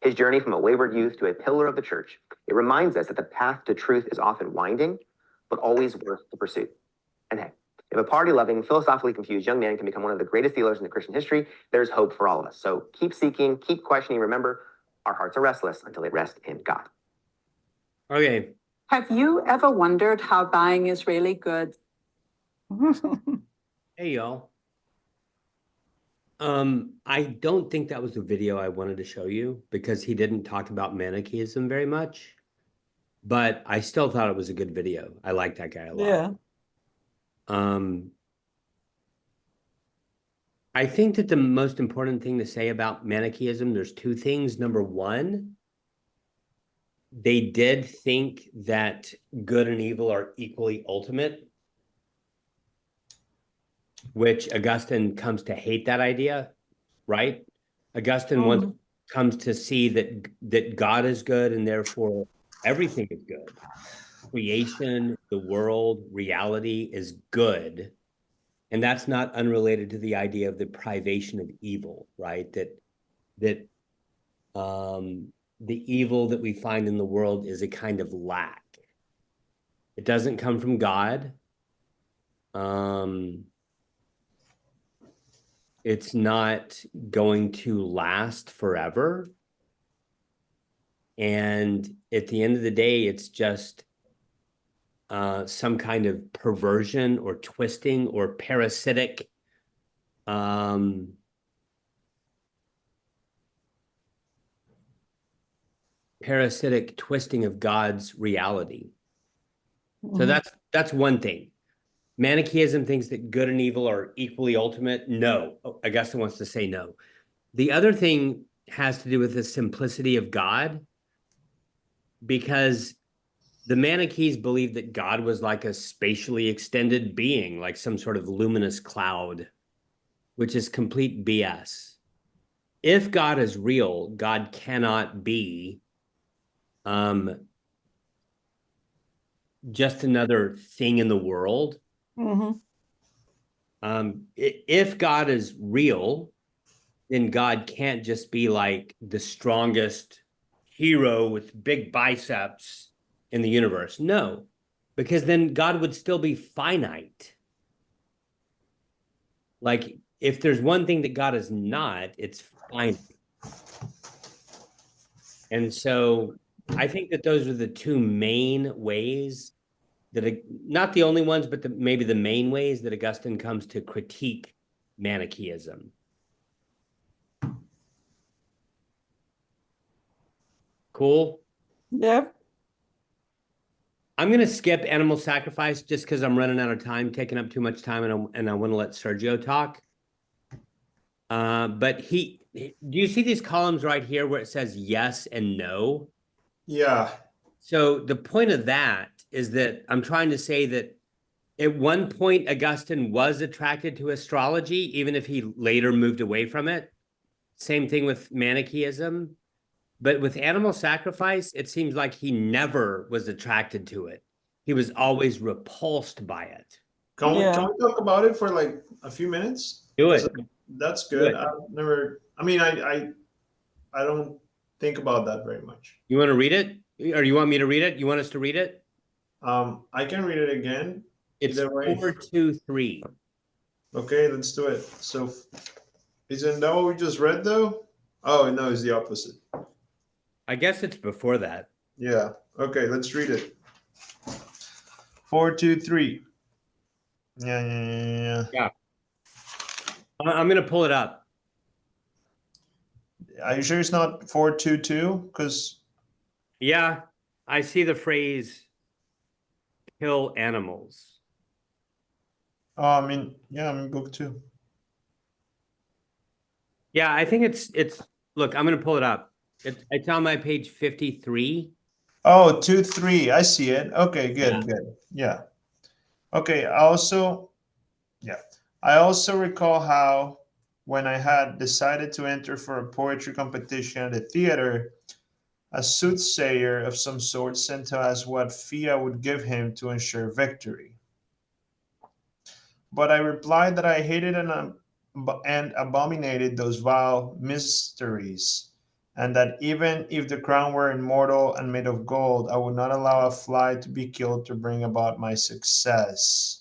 His journey from a wayward youth to a pillar of the church, it reminds us that the path to truth is often winding, but always worth the pursuit. And hey, if a party-loving, philosophically confused young man can become one of the greatest theologians in the Christian history, there's hope for all of us. So keep seeking, keep questioning. Remember, our hearts are restless until they rest in God. Okay. Have you ever wondered how dying is really good? Hey, y'all. I don't think that was the video I wanted to show you because he didn't talk about Manichaeism very much, but I still thought it was a good video. I like that guy a lot. Yeah. I think that the most important thing to say about Manichaeism, there's 2 things. Number 1, they did think that good and evil are equally ultimate, which Augustine comes to hate that idea, right? Augustine comes to see that God is good and therefore everything is good. Creation, the world, reality is good. And that's not unrelated to the idea of the privation of evil, right? That the evil that we find in the world is a kind of lack. It doesn't come from God. It's not going to last forever. And at the end of the day, it's just some kind of perversion or twisting or parasitic twisting of God's reality. So that's one thing. Manichaeism thinks that good and evil are equally ultimate. No, Augustine wants to say no. The other thing has to do with the simplicity of God, because the Manichaees believed that God was like a spatially extended being, like some sort of luminous cloud, which is complete BS. If God is real, God cannot be just another thing in the world. If God is real, then God can't just be like the strongest hero with big biceps in the universe. No, because then God would still be finite. Like, if there's one thing that God is not, it's finite. And so I think that those are the 2 main ways that, not the only ones, but maybe the main ways that Augustine comes to critique Manichaeism. Cool? Yep. I'm going to skip animal sacrifice just because I'm running out of time, taking up too much time, and I want to let Sergio talk. But do you see these columns right here where it says yes and no? Yeah. So the point of that is that I'm trying to say that at one point, Augustine was attracted to astrology, even if he later moved away from it. Same thing with Manichaeism. But with animal sacrifice, it seems like he never was attracted to it. He was always repulsed by it. Can we talk about it for like a few minutes? Do it. That's good. I don't think about that very much. You want to read it? Or you want me to read it? You want us to read it? I can read it again. It's 4:2:3. Okay, let's do it. So isn't that what we just read though? Oh no, it's the opposite. I guess it's before that. Yeah. Okay, let's read it. 4:2:3. Yeah. I'm going to pull it up. Are you sure it's not 4:2:2? Because yeah, I see the phrase kill animals. Oh, yeah, I'm in book 2. Yeah, I think it's look, I'm gonna pull it up. It's on my page 53. Oh, 2, 3. I see it. Okay, Yeah. good. Yeah. Okay. I also recall how when I had decided to enter for a poetry competition at the theater, a soothsayer of some sort sent to ask what fee I would give him to ensure victory. But I replied that I hated and abominated those vile mysteries, and that even if the crown were immortal and made of gold, I would not allow a fly to be killed to bring about my success.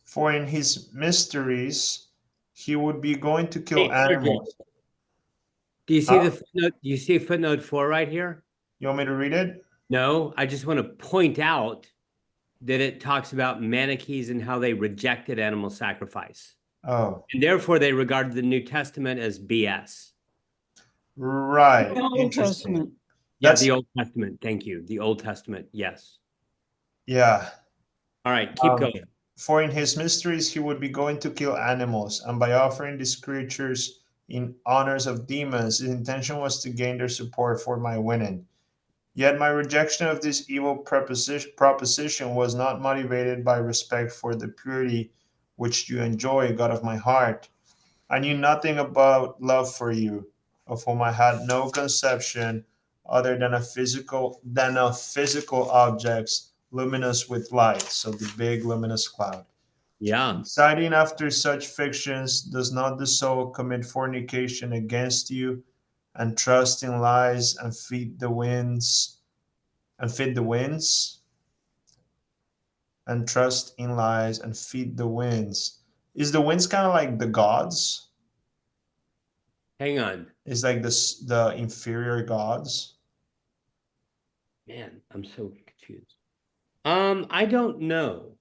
For in his mysteries, he would be going to kill Hey, Sergey, animals. do you see Huh? the footnote? Do you see footnote 4 right here? You want me to read it? No, I just want to point out that it talks about Manichees and how they rejected animal sacrifice. Oh, And therefore, they regarded the New Testament as BS. right. The Old Interesting. Testament. Yeah, That's the Old Testament. Thank you. The Old Testament. Yes. yeah. All right, keep going. For in his mysteries he would be going to kill animals, and by offering these creatures in honors of demons, his intention was to gain their support for my winning. Yet my rejection of this evil proposition was not motivated by respect for the purity which you enjoy, God of my heart. I knew nothing about love for you, of whom I had no conception other than of physical objects luminous with light, so the big luminous cloud. Yeah. Sighting after such fictions, does not the soul commit fornication against you, and trust in lies and feed the winds, and feed the winds, and trust in lies and feed the winds? Is the winds kind of like the gods? Hang on. Is like the inferior gods? Man, I'm so confused. I don't know.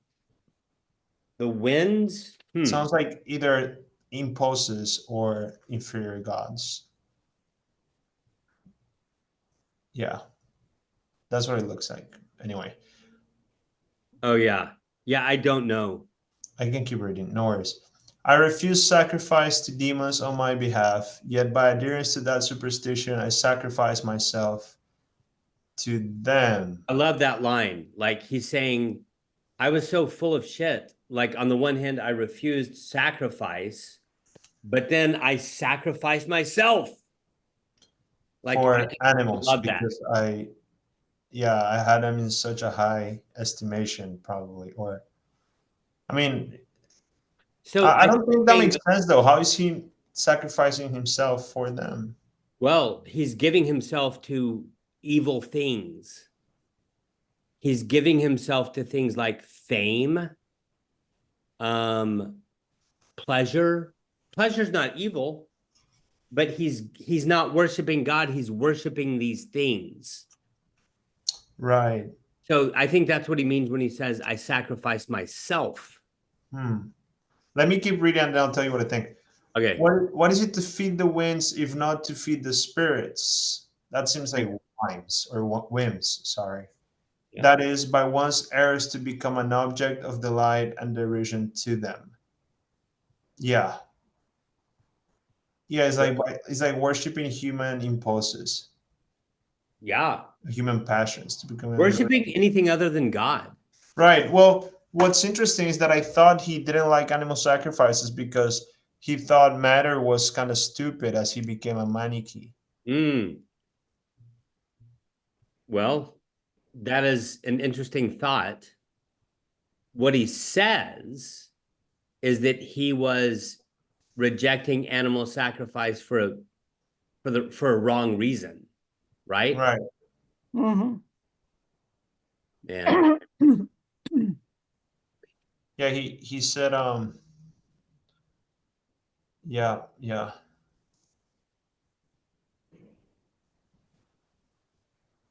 The winds? Sounds like either impulses or inferior gods. Yeah, that's what it looks like. Anyway, Oh, yeah. Yeah, I don't know. I can keep reading, no worries. I refuse sacrifice to demons on my behalf, yet by adherence to that superstition, I sacrifice myself to them. I love that line. Like he's saying, I was so full of shit. Like on the one hand, I refused sacrifice, but then I sacrificed myself. Like I For animals, love that. because I had them in such a high estimation, probably. Or, I mean, So I I don't think that think makes sense, though. How is he sacrificing himself for them? well, he's giving himself to evil things. He's giving himself to things like fame, pleasure. Pleasure's not evil, but he's not worshiping God, he's worshiping these things. Right. So I think that's what he means when he says, I sacrifice myself. Let me keep reading and then I'll tell you what I think. Okay. What is it to feed the winds if not to feed the spirits? That seems like whims, sorry. Yeah. That is, by one's errors to become an object of delight and derision to them. Yeah. Yeah, it's like worshiping human impulses, Yeah. human passions to become Worshiping anything other than God. Right. Well, what's interesting is that I thought he didn't like animal sacrifices because he thought matter was kind of stupid as he became a Manichae. Well, that is an interesting thought. What he says is that he was rejecting animal sacrifice for a wrong reason, right? Right. Mhm. Yeah. Yeah, he said yeah.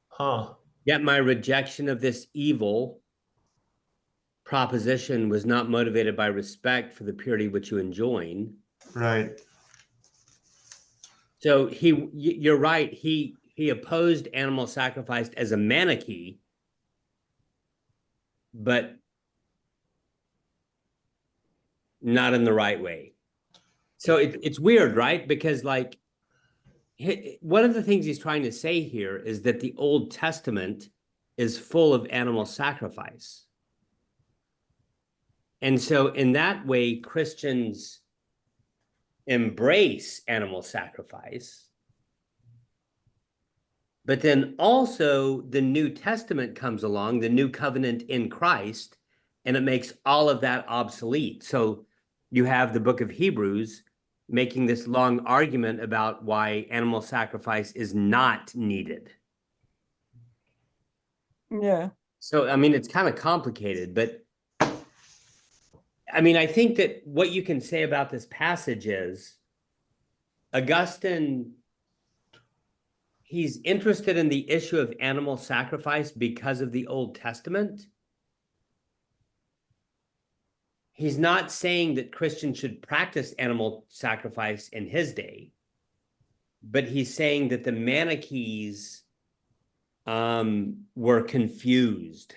Huh. Yet my rejection of this evil proposition was not motivated by respect for the purity which you enjoin. Right. So you're right. He he opposed animal sacrifice as a Manichae, but not in the right way. So it's weird, right? Because like one of the things he's trying to say here is that the Old Testament is full of animal sacrifice. And so in that way, Christians embrace animal sacrifice. But then also the New Testament comes along, the new covenant in Christ, and it makes all of that obsolete. So you have the book of Hebrews making this long argument about why animal sacrifice is not needed. Yeah. So, I mean, it's kind of complicated, but I mean, I think that what you can say about this passage is Augustine, he's interested in the issue of animal sacrifice because of the Old Testament. He's not saying that Christians should practice animal sacrifice in his day, but he's saying that the Manichaees were confused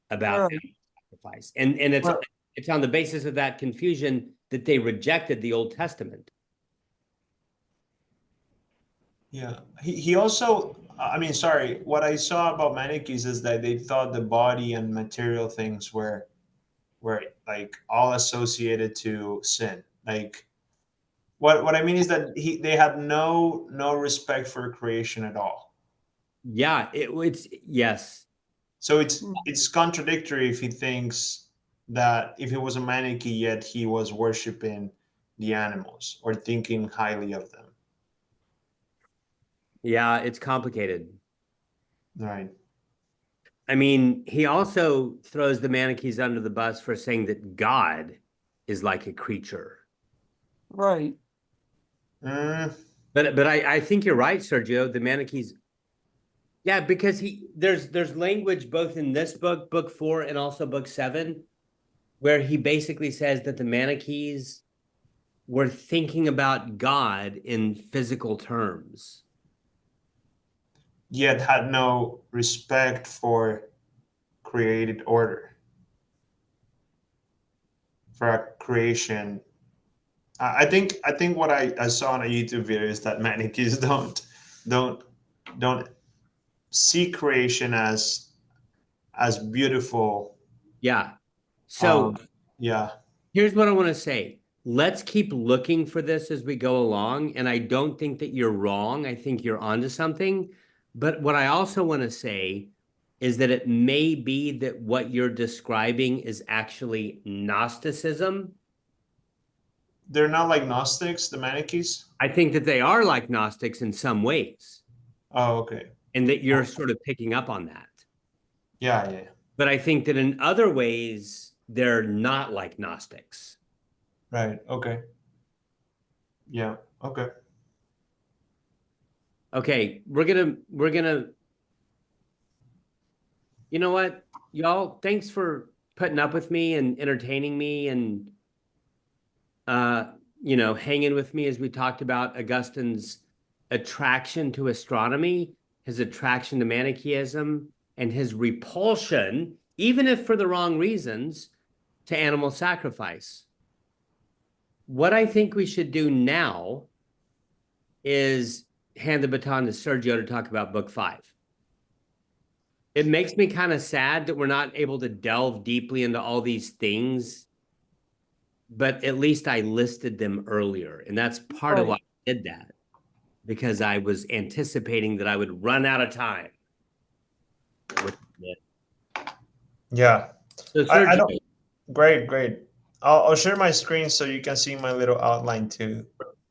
about animal sacrifice. And it's on the basis of that confusion that they rejected the Old Testament. Yeah. He also, I mean, sorry, what I saw about Manichaees is that they thought the body and material things were like all associated to sin. Like what I mean is that they had no respect for creation at all. Yeah, it's yes. So it's contradictory if he thinks that if he was a Manichae, yet he was worshiping the animals or thinking highly of them. Yeah, it's complicated. Right. I mean, he also throws the Manichaees under the bus for saying that God is like a creature. Right. But I think you're right, Sergio. The Manichaees, yeah, because there's language both in this book, book 4, and also book 7, where he basically says that the Manichaees were thinking about God in physical terms. Yet had no respect for created order, for a creation. I think what I saw on a YouTube video is that Manichaees don't see creation as beautiful. Yeah. So yeah. here's what I want to say. Let's keep looking for this as we go along. And I don't think that you're wrong. I think you're onto something. But what I also want to say is that it may be that what you're describing is actually Gnosticism. They're not like Gnostics, the Manichaees? I think that they are like Gnostics in some ways. Oh, okay. And that you're sort of picking up on that. Yeah. But I think that in other ways, they're not like Gnostics. Right. Okay. Yeah. Okay. Okay, we're gonna, you know what, y'all, thanks for putting up with me and entertaining me and, hanging with me as we talked about Augustine's attraction to astronomy, his attraction to Manichaeism, and his repulsion, even if for the wrong reasons, to animal sacrifice. What I think we should do now is hand the baton to Sergio to talk about book 5. It makes me kind of sad that we're not able to delve deeply into all these things, but at least I listed them earlier. And that's part of why I did that, because I was anticipating that I would run out of time. Yeah. So Sergio, I don't. Great. I'll share my screen so you can see my little outline too.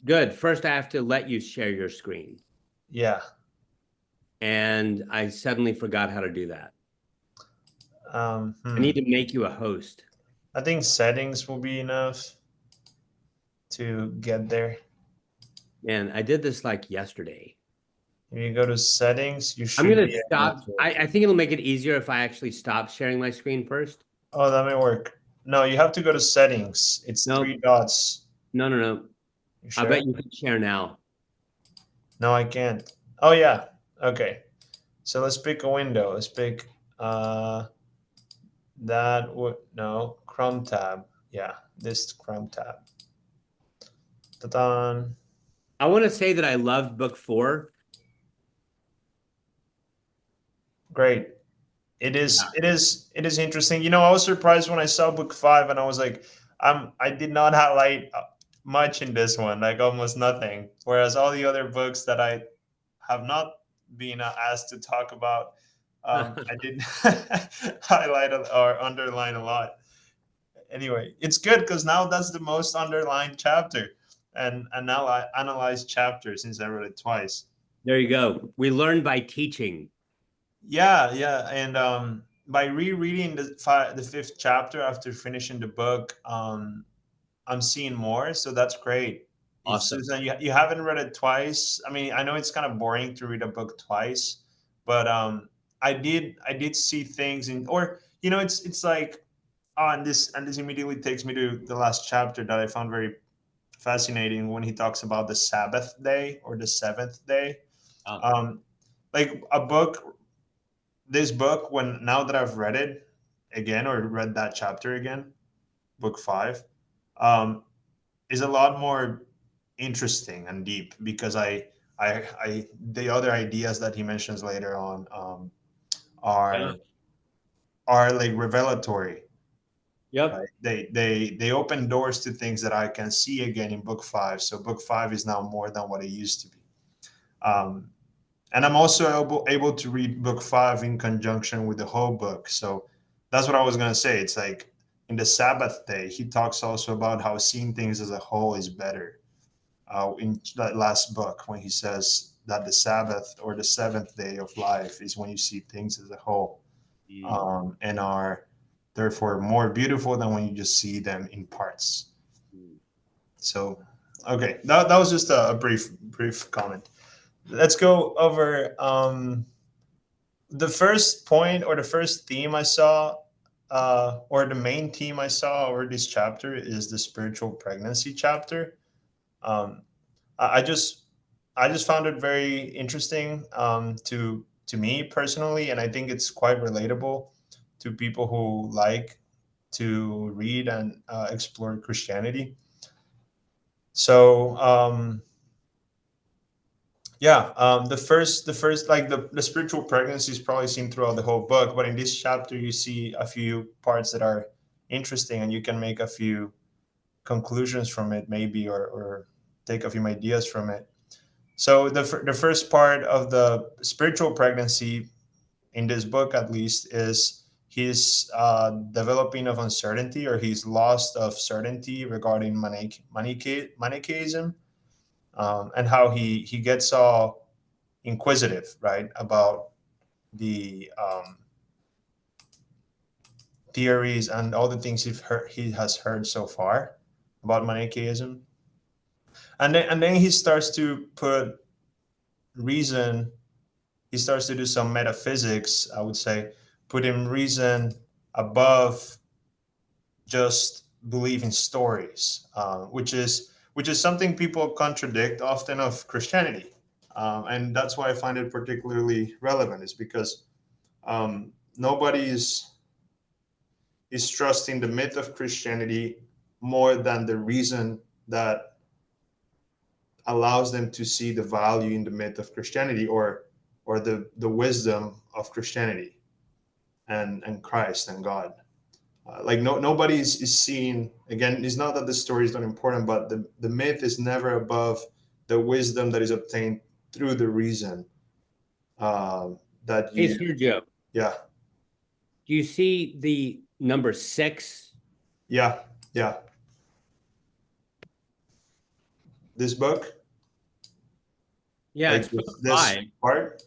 good. First, I have to let you share your screen. Yeah. And I suddenly forgot how to do that. I need to make you a host. I think settings will be enough to get there. Man, I did this like yesterday. If you go to settings, you should. I'm going to stop. I think it'll make it easier if I actually stop sharing my screen first. Oh, that may work. No, you have to go to settings. It's 3 dots. No. You I sure? bet you can share now. No, I can't. Oh, yeah. Okay, so let's pick a window. Let's pick that would no Chrome tab. Yeah, this Chrome tab. Ta-da. I want to say that I loved book 4. Great. It is. It is. It is interesting. You know, I was surprised when I saw book 5, and I was like, I did not highlight much in this one, like almost nothing. Whereas all the other books that I have not been asked to talk about, I did highlight or underline a lot. Anyway, it's good because now that's the most underlined chapter, and now I analyze chapters since I read it twice. There you go. We learn by teaching. Yeah, yeah, and by rereading the fifth chapter after finishing the book, I'm seeing more, so that's great. If Awesome. Susan, you haven't read it twice, I mean, I know it's kind of boring to read a book twice, but I did see things in, or you know, it's like, and this immediately takes me to the last chapter that I found very fascinating when he talks about the Sabbath day or the seventh day. Oh. Like a book, this book, when now that I've read it again or read that chapter again, book 5, um, is a lot more interesting and deep because I the other ideas that he mentions later on Yeah. are like revelatory. Yep. Right? They open doors to things that I can see again in book 5. So book 5 is now more than what it used to be. Um, and I'm also able to read book 5 in conjunction with the whole book. So that's what I was going to say. It's like in the Sabbath day, he talks also about how seeing things as a whole is better. In that last book, when he says that the Sabbath or the seventh day of life is when you see things as a whole, and are therefore more beautiful than when you just see them in parts. So, okay, that was just a brief comment. Let's go over the first point or the first theme I saw, or the main theme I saw over this chapter is the spiritual pregnancy chapter. Um, I just found it very interesting, to me personally, and I think it's quite relatable to people who like to read and explore Christianity. So yeah, the first like the spiritual pregnancy is probably seen throughout the whole book, but in this chapter you see a few parts that are interesting, and you can make a few conclusions from it, maybe, or take a few ideas from it. So the first part of the spiritual pregnancy in this book, at least, is his developing of uncertainty, or his loss of certainty regarding Manichaeism, and how he gets all inquisitive, right, about the theories and all the things he has heard so far about Manichaeism, and then he starts to put reason. He starts to do some metaphysics, I would say, putting reason above just believing stories, which is something people contradict often of Christianity, and that's why I find it particularly relevant. Is because nobody is trusting the myth of Christianity more than the reason that allows them to see the value in the myth of Christianity, or the wisdom of Christianity and Christ and God. Like nobody is seeing, again, it's not that the story is not important, but the myth is never above the wisdom that is obtained through the reason, that Hey, you, Sergio, yeah, do you see the number 6? yeah, yeah. This book, Yeah, like it's book this 5. part.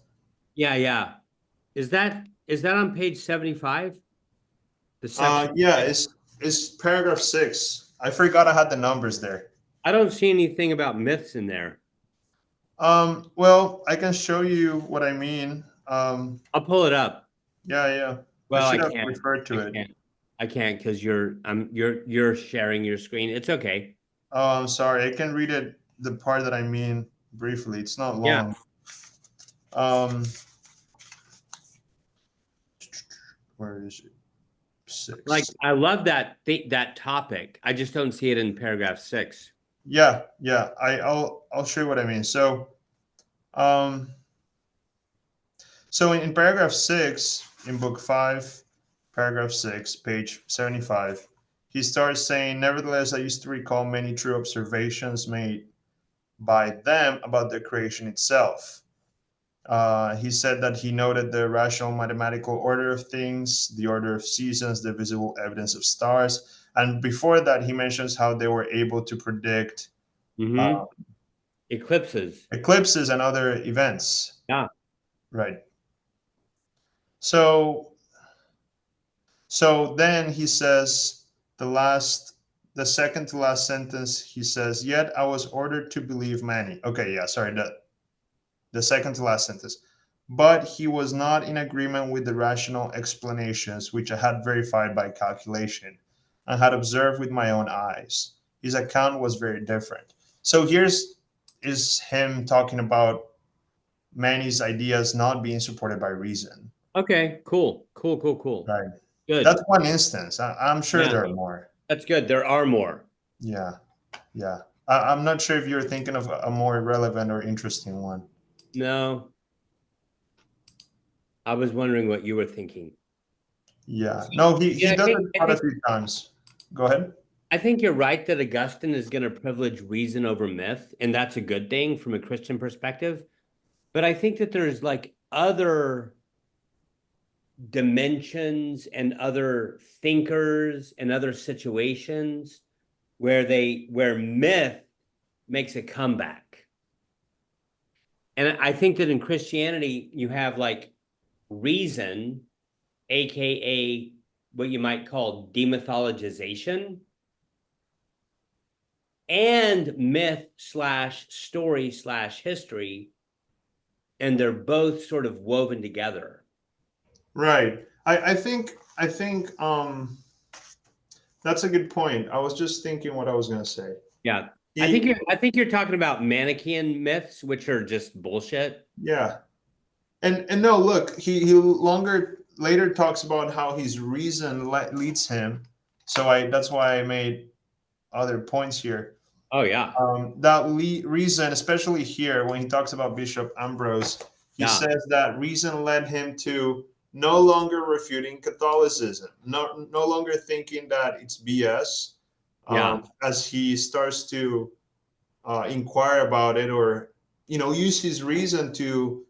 Yeah, yeah. Is that on page 75? The section. Yeah, it's paragraph 6. I forgot I had the numbers there. I don't see anything about myths in there. Well, I can show you what I mean. I'll pull it up. Yeah, yeah. I Well, I should have can't. referred to I it. can't. I can't because you're sharing your screen. It's okay. Oh, I'm sorry. I can read it, the part that I mean, briefly. It's not Yeah. long. Where is it? 6. Like, I love that topic. I just don't see it in paragraph 6. Yeah, yeah. I'll show you what I mean. So, in paragraph 6 in book 5, paragraph 6, page 75, he starts saying, "Nevertheless, I used to recall many true observations made by them about the creation itself." He said that he noted the rational mathematical order of things, the order of seasons, the visible evidence of stars. And before that, he mentions how they were able to predict Mm-hmm. Eclipses. eclipses and other events. Yeah. Right. So then he says the second to last sentence, he says, "Yet I was ordered to believe many." Okay, yeah, sorry, the second to last sentence. "But he was not in agreement with the rational explanations which I had verified by calculation and had observed with my own eyes. His account was very different." So is him talking about Manny's ideas not being supported by reason. Okay, cool. Right. Good. That's one instance. I'm sure Yeah. there are more. That's good. There are more. Yeah. Yeah. I'm not sure if you're thinking of a more relevant or interesting one. No. I was wondering what you were thinking. Yeah. No, he Yeah, does it quite a few times. Go ahead. I think you're right that Augustine is going to privilege reason over myth, and that's a good thing from a Christian perspective. But I think that there's like other dimensions and other thinkers and other situations where myth makes a comeback. And I think that in Christianity, you have like reason, aka what you might call demythologization, and myth slash story slash history, and they're both sort of woven together. Right. I think that's a good point. I was just thinking what I was going to say. Yeah. I think you're talking about Manichaean myths, which are just bullshit. Yeah. And no, look, he later talks about how his reason leads him. So that's why I made other points here. Oh yeah. That reason, especially here when he talks about Bishop Ambrose, he says that reason led him to no longer refuting Catholicism, no longer thinking that it's BS. As he starts to inquire about it, or use his reason to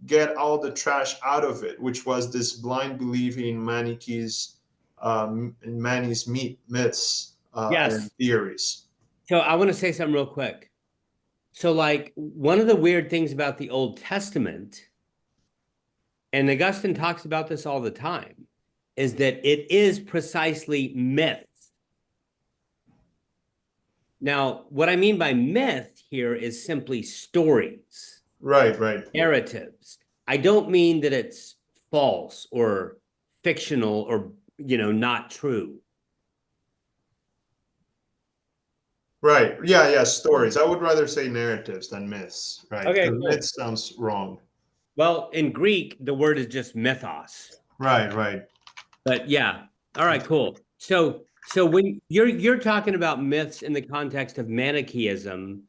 get all the trash out of it, which was this blind belief in Manichae's in Mani's myths and theories. So I want to say something real quick. So like one of the weird things about the Old Testament, and Augustine talks about this all the time, is that it is precisely myths. Now, what I mean by myth here is simply stories. Right. Narratives. I don't mean that it's false or fictional or, not true. Right. Yeah. Stories. I would rather say narratives than myths. Right. Okay. Because Cool. myth sounds wrong. Well, in Greek, the word is just mythos. Right. But yeah. All right. Cool. So when you're talking about myths in the context of Manichaeism,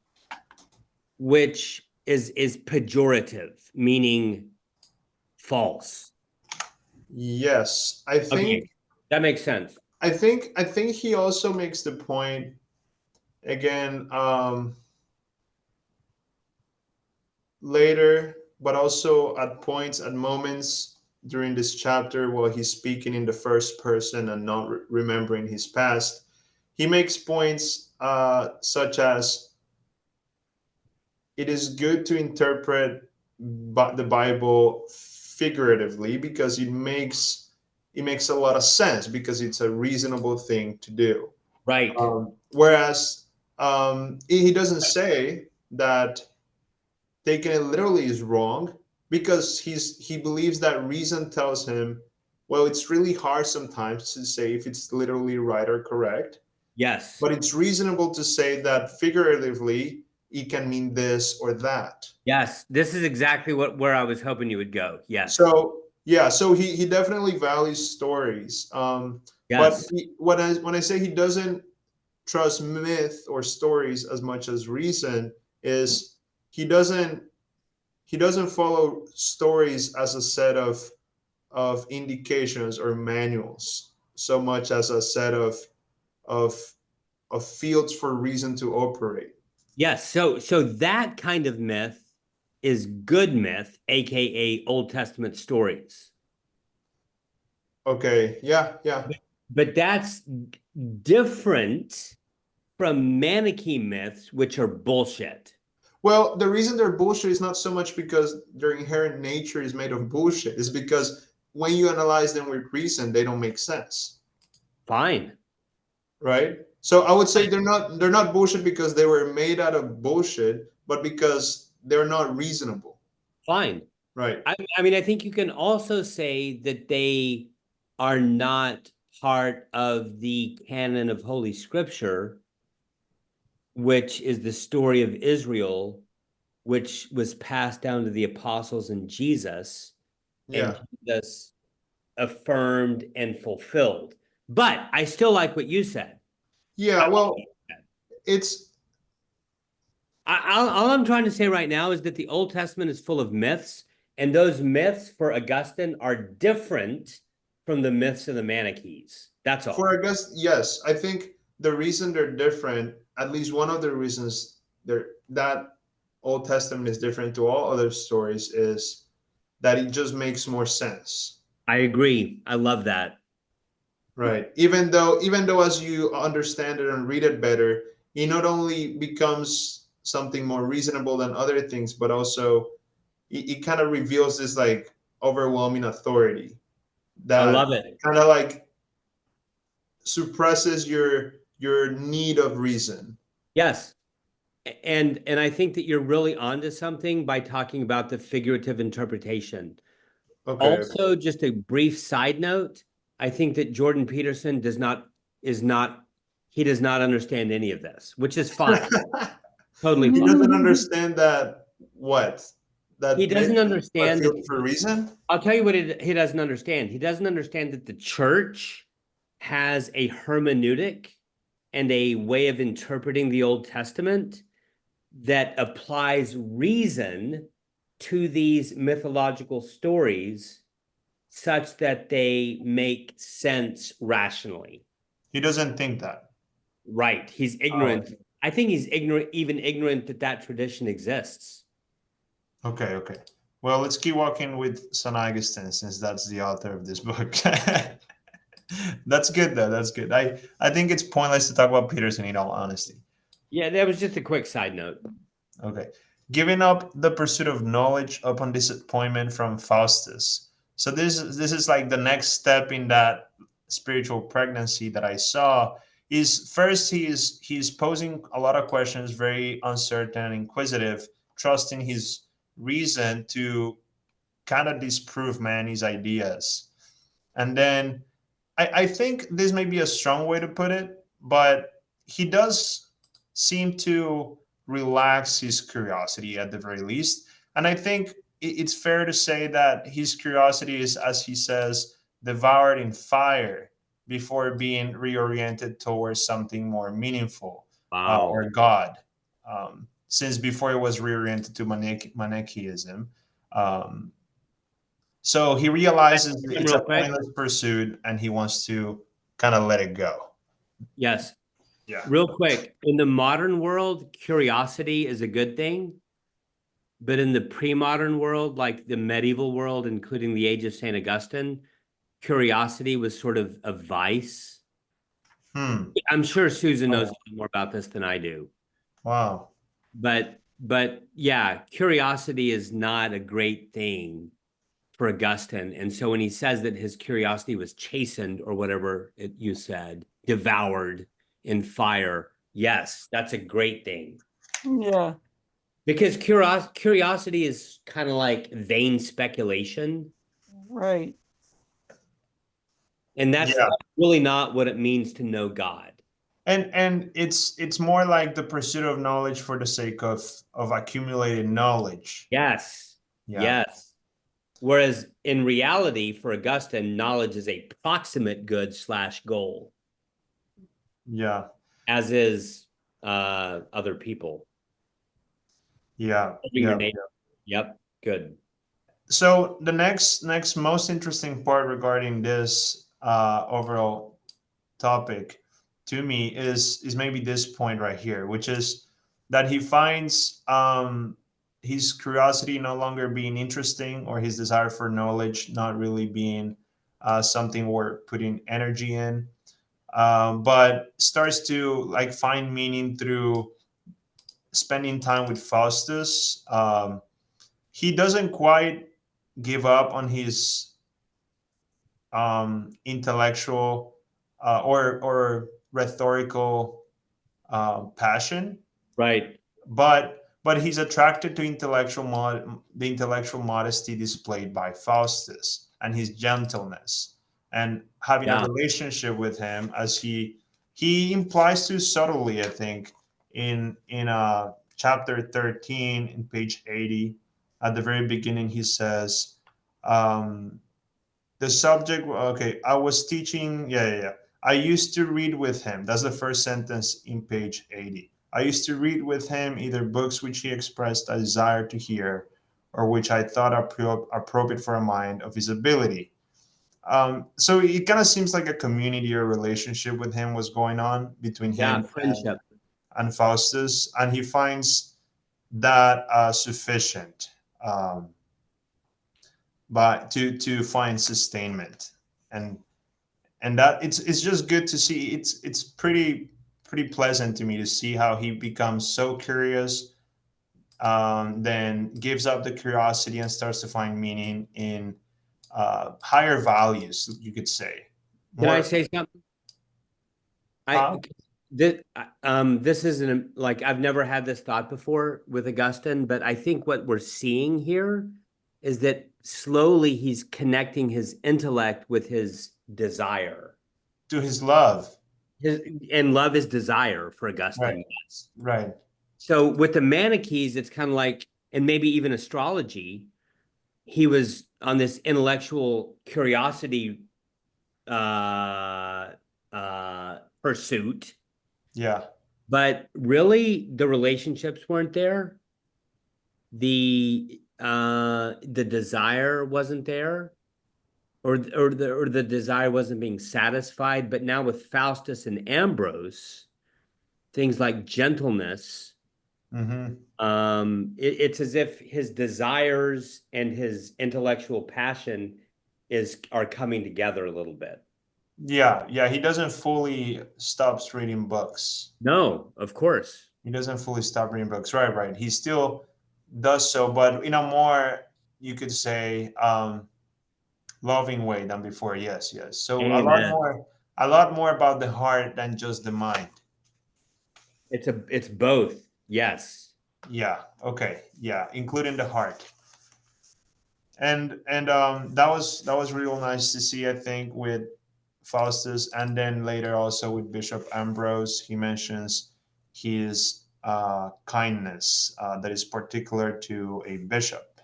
which is pejorative, meaning false. Yes, I think that makes sense. I think he also makes the point again later, but also at moments during this chapter while he's speaking in the first person and not remembering his past. He makes points such as it is good to interpret the Bible figuratively because it makes a lot of sense because it's a reasonable thing to do. Right. Whereas he doesn't say that taking it literally is wrong because he believes that reason tells him, well, it's really hard sometimes to say if it's literally right or correct. Yes. But it's reasonable to say that figuratively, it can mean this or that. Yes, this is exactly where I was hoping you would go. Yes. So yeah, so he definitely values stories. But Yes. when I say he doesn't trust myth or stories as much as reason, is he doesn't follow stories as a set of indications or manuals so much as a set of of fields for reason to operate. Yes. So that kind of myth is good myth, aka Old Testament stories. Okay, yeah. But that's different from Manichae myths, which are bullshit. Well, the reason they're bullshit is not so much because their inherent nature is made of bullshit. It's because when you analyze them with reason, they don't make sense, Fine. right? So I would say they're not bullshit because they were made out of bullshit, but because they're not reasonable, Fine. right? I mean, I think you can also say that they are not part of the canon of Holy Scripture, which is the story of Israel, which was passed down to the apostles and Jesus, Yeah. and Jesus affirmed and fulfilled. But I still like what you said. Yeah, well, it's All I'm trying to say right now is that the Old Testament is full of myths, and those myths for Augustine are different from the myths of the Manichees. That's all. for Augustine, yes. I think the reason they're different, at least one of the reasons that Old Testament is different to all other stories, is that it just makes more sense. I agree. I love that. Right. Even though as you understand it and read it better, it not only becomes something more reasonable than other things, but also it kind of reveals this like overwhelming authority I that love it. kind of like suppresses your need of reason. Yes. And I think that you're really onto something by talking about the figurative interpretation. Okay. Also, just a brief side note, I think that Jordan Peterson does not understand any of this, which is fine. Totally He fine. doesn't understand that what He that doesn't myth are understand filled that for reason. I'll tell you what he doesn't understand. He doesn't understand that the church has a hermeneutic and a way of interpreting the Old Testament that applies reason to these mythological stories such that they make sense rationally. He doesn't think that. Right. He's ignorant. I think he's ignorant that that tradition exists. Okay. Well, let's keep walking with St. Augustine since that's the author of this book. That's good though. That's good. I think it's pointless to talk about Peterson in all honesty. Yeah, that was just a quick side note. Okay. Giving up the pursuit of knowledge upon disappointment from Faustus. So this is like the next step in that spiritual pregnancy that I saw. Is first he's posing a lot of questions, very uncertain and inquisitive, trusting his reason to kind of disprove Manny's ideas. And then I think this may be a strong way to put it, but he does seem to relax his curiosity at the very least. And I think it's fair to say that his curiosity is, as he says, devoured in fire before being reoriented towards something more meaningful, Wow. or God. Since before it was reoriented to Manichaeism. Um, so he realizes it's a pointless pursuit and he wants to kind of let it go. Yes. Yeah. Real quick, in the modern world, curiosity is a good thing. But in the pre-modern world, like the medieval world, including the age of St. Augustine, curiosity was sort of a vice. I'm sure Susan knows a lot more about this than I do. Wow. But yeah, curiosity is not a great thing for Augustine. And so when he says that his curiosity was chastened or whatever you said, devoured in fire, yes, that's a great thing. Yeah. Because curiosity is kind of like vain speculation. Right. And that's really not what it means to know God. And it's more like the pursuit of knowledge for the sake of accumulated knowledge. Yes. Yeah. Yes. Whereas in reality, for Augustine, knowledge is a proximate good / goal, Yeah. as is other people. Yeah. Your Yeah. neighbor. Yep. Good. So the next most interesting part regarding this overall topic to me is maybe this point right here, which is that he finds his curiosity no longer being interesting, or his desire for knowledge not really being something worth putting energy in, but starts to like find meaning through spending time with Faustus. He doesn't quite give up on his intellectual or rhetorical passion, Right. but he's attracted to the intellectual modesty displayed by Faustus and his gentleness, and having a Yeah. relationship with him, as he implies too subtly, I think, in chapter 13 in page 80. At the very beginning he says, um, the subject, okay, I was teaching, yeah. I used to read with him. That's the first sentence in page 80. I used to read with him either books which he expressed a desire to hear, or which I thought appropriate for a mind of his ability. So it kind of seems like a community or relationship with him was going on between Yeah. him Friendship. and Faustus, and he finds that sufficient, um, but to find sustainment. And that it's just good to see. It's pretty pleasant to me to see how he becomes so curious, then gives up the curiosity and starts to find meaning in higher values, you could say. Can I More, say something? huh? This isn't like I've never had this thought before with Augustine, but I think what we're seeing here is that slowly he's connecting his intellect with his desire. To his love. And love is desire for Right. Augustine. Yes. Right. So with the Manichees, it's kind of like, and maybe even astrology, he was on this intellectual curiosity pursuit, Yeah. but really the relationships weren't there. The desire wasn't there, or the desire wasn't being satisfied. But now with Faustus and Ambrose, things like gentleness, Mm-hmm. it's as if his desires and his intellectual passion are coming together a little bit. Yeah. Yeah. He doesn't fully stops reading books. No, of course. He doesn't fully stop reading books. Right. Right. He still does so, but in a more, you could say, loving way than before. Yes. Yes. So Amen. a lot more about the heart than just the mind. It's both. Yes. Yeah. Okay. Yeah. Including the heart. And that was real nice to see, I think, with Faustus, and then later also with Bishop Ambrose. He mentions his kindness that is particular to a bishop.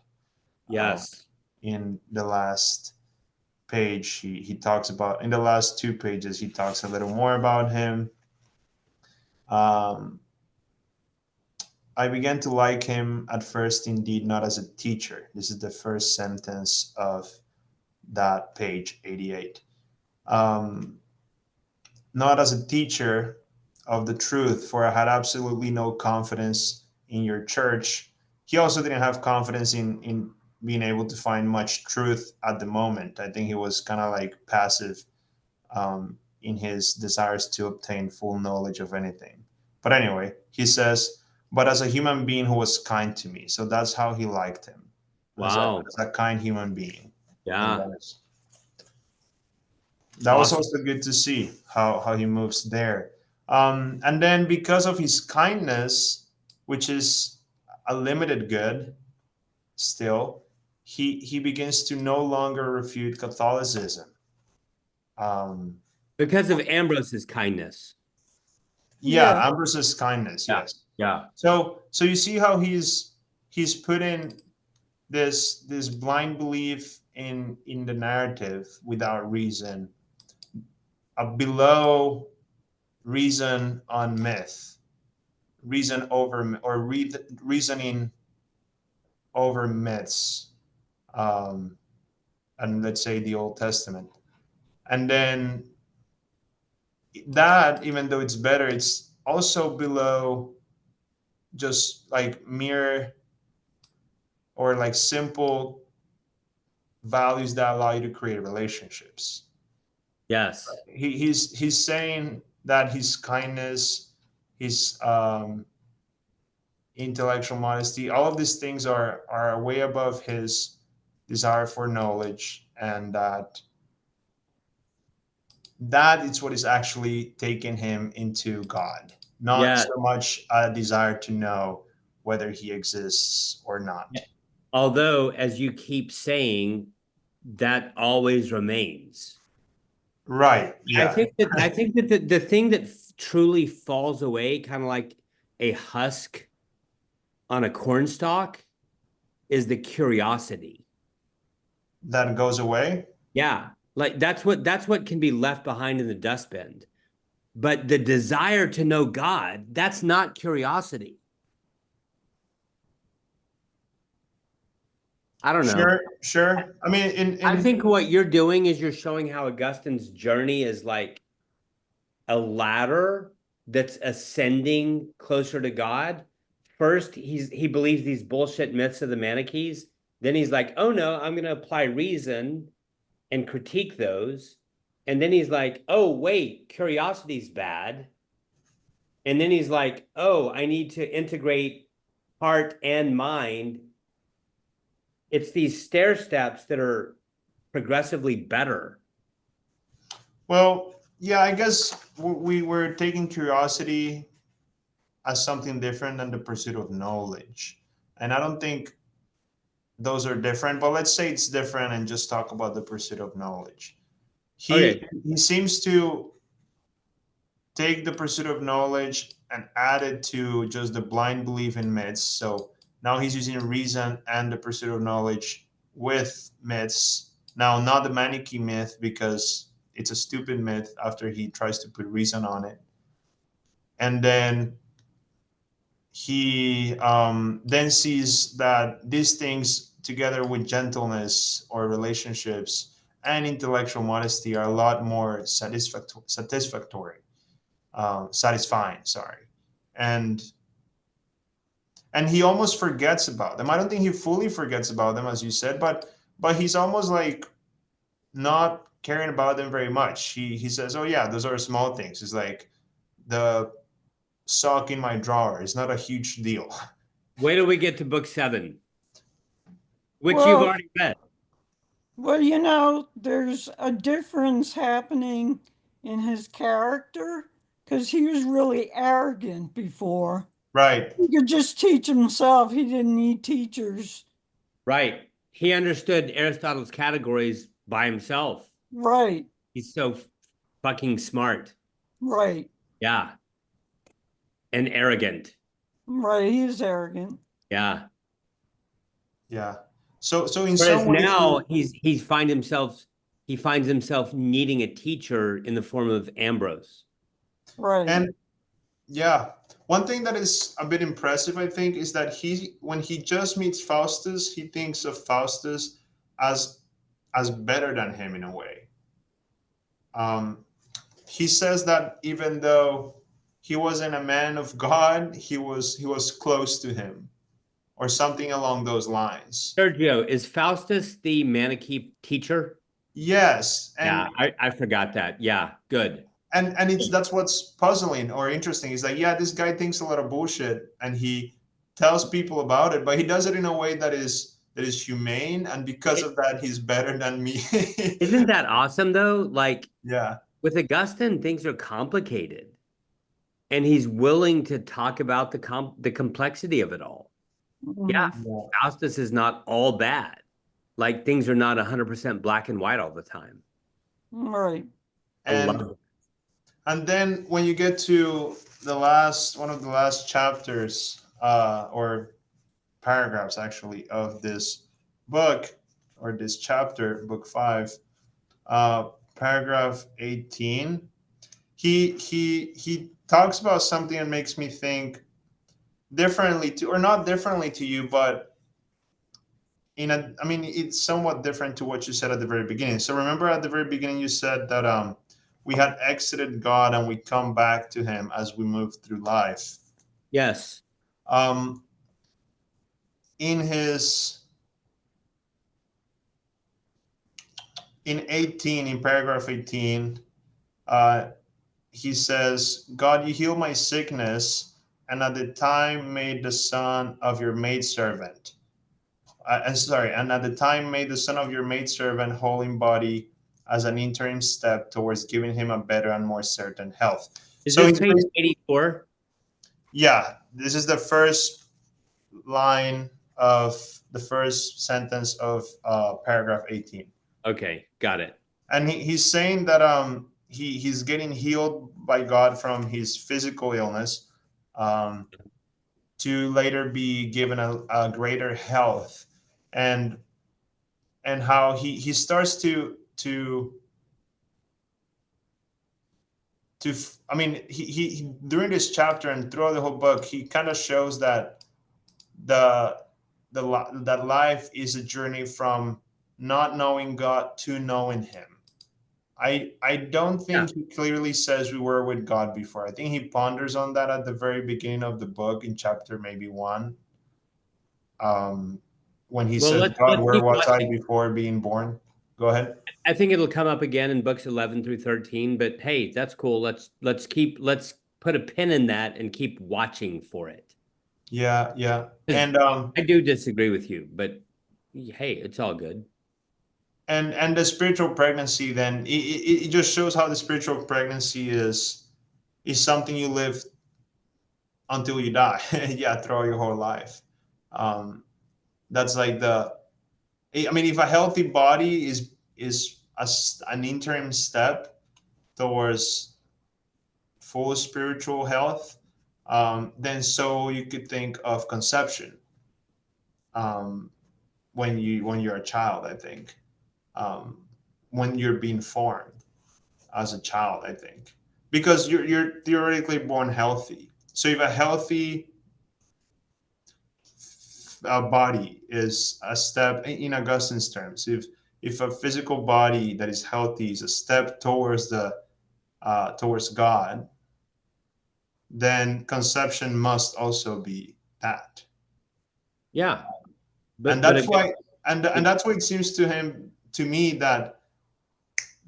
Yes. In the last page, he talks about, in the last 2 pages, he talks a little more about him. um, I began to like him at first, indeed, not as a teacher. This is the first sentence of that page 88. um, Not as a teacher of the truth, for I had absolutely no confidence in your church. He also didn't have confidence in being able to find much truth at the moment. I think he was kind of like passive in his desires to obtain full knowledge of anything. But anyway, he says, but as a human being who was kind to me. So that's how he liked him, Wow. as a kind human being. And Yeah. that was Awesome. also good to see how he moves there. And then because of his kindness, which is a limited good still, he begins to no longer refute Catholicism. Um, Because of Ambrose's kindness. Yeah, Yeah. Ambrose's kindness. Yeah. Yes. Yeah. So you see how he's putting this blind belief in the narrative without reason, below reason on myth, reason over or reasoning over myths, um, and let's say the Old Testament, and then that, even though it's better, it's also below just like mere or like simple values that allow you to create relationships. Yes. He's saying that his kindness, his intellectual modesty, all of these things are way above his desire for knowledge, and that is what is actually taking him into God, not Yeah. so much a desire to know whether he exists or not. Although, as you keep saying, that always remains. Right. I Yeah. think that the thing that truly falls away, kind of like a husk on a cornstalk, is the curiosity. That goes away. Yeah. Like that's what can be left behind in the dustbin. But the desire to know God, that's not curiosity. I don't know. Sure. I mean, I think what you're doing is you're showing how Augustine's journey is like a ladder that's ascending closer to God. First, he believes these bullshit myths of the Manichees. Then he's like, oh no, I'm going to apply reason and critique those. And then he's like, oh, wait, curiosity's bad. And then he's like, oh, I need to integrate heart and mind. It's these stair steps that are progressively better. well, yeah, I guess we were taking curiosity as something different than the pursuit of knowledge. And I don't think those are different, but let's say it's different and just talk about the pursuit of knowledge. He Okay. he seems to take the pursuit of knowledge and add it to just the blind belief in myths. So now he's using reason and the pursuit of knowledge with myths. Now, not the Manichae myth, because it's a stupid myth after he tries to put reason on it. And then he then sees that these things, together with gentleness or relationships and intellectual modesty, are a lot more satisfying. Sorry, and he almost forgets about them. I don't think he fully forgets about them, as you said, but he's almost like not caring about them very much. He says, "Oh yeah, those are small things." It's like the sock in my drawer is not a huge deal. Wait till we get to book 7, which you've Well, already read. there's a difference happening in his character because he was really arrogant before. Right. He could just teach himself. He didn't need teachers. Right. He understood Aristotle's categories by himself. Right, He's so fucking smart. right, Yeah. And arrogant. right. He is arrogant. Yeah. Yeah. So in Whereas some ways, now he finds himself needing a teacher in the form of Ambrose. Right. and yeah, one thing that is a bit impressive, I think, is that when he just meets Faustus, he thinks of Faustus as better than him in a way. He says that even though he wasn't a man of God, he was close to him, or something along those lines. Sergio, is Faustus the Manichae teacher? Yes, Yeah, I forgot that. Yeah, good. and it's that's what's puzzling or interesting is that, yeah, this guy thinks a lot of bullshit and he tells people about it, but he does it in a way that is humane, and because of that he's better than me. Isn't that awesome though? Like Yeah. with Augustine, things are complicated. And he's willing to talk about the complexity of it all. Yeah, Mhm. Faustus is not all bad. Like things are not 100% black and white all the time. Right. I love and it. and then when you get to one of the last chapters, or paragraphs actually, of this book, or this chapter, book 5, paragraph 18. He talks about something that makes me think differently to, or not differently to you, but I mean, it's somewhat different to what you said at the very beginning. So remember, at the very beginning you said that we had exited God and we come back to him as we move through life. Yes. um in his in 18, in paragraph 18, he says, God, you heal my sickness, and at the time made the son of your maidservant. And at the time made the son of your maidservant whole in body as an interim step towards giving him a better and more certain health. Is So this page 84? yeah, this is the first line of the first sentence of paragraph 18. Okay, got it. And he's saying that he's getting healed by God from his physical illness, um, to later be given a greater health, and how he starts I mean, he during this chapter and throughout the whole book, he kind of shows that the that life is a journey from not knowing God to knowing him. I don't think he clearly says we were with God before. I think he ponders on that at the very beginning of the book, in chapter maybe 1, when he Well, says, let's God, where keep was I watching. before being born? Go ahead. I think it'll come up again in books 11 through 13, but hey, that's cool. Let's put a pin in that and keep watching for it. Yeah, yeah. 'Cause And I do disagree with you, but hey, it's all good. and the spiritual pregnancy, then it just shows how the spiritual pregnancy is something you live until you die. Yeah, throughout your whole life. That's like I mean, if a healthy body is an interim step towards full spiritual health, then so you could think of conception, um, when you're a child. I think, when you're being formed as a child, I think, because you're theoretically born healthy. So if a healthy body is a step, in Augustine's terms, if a physical body that is healthy is a step towards towards God, then conception must also be that. Yeah. And But that's again, why, and that's why it seems to me that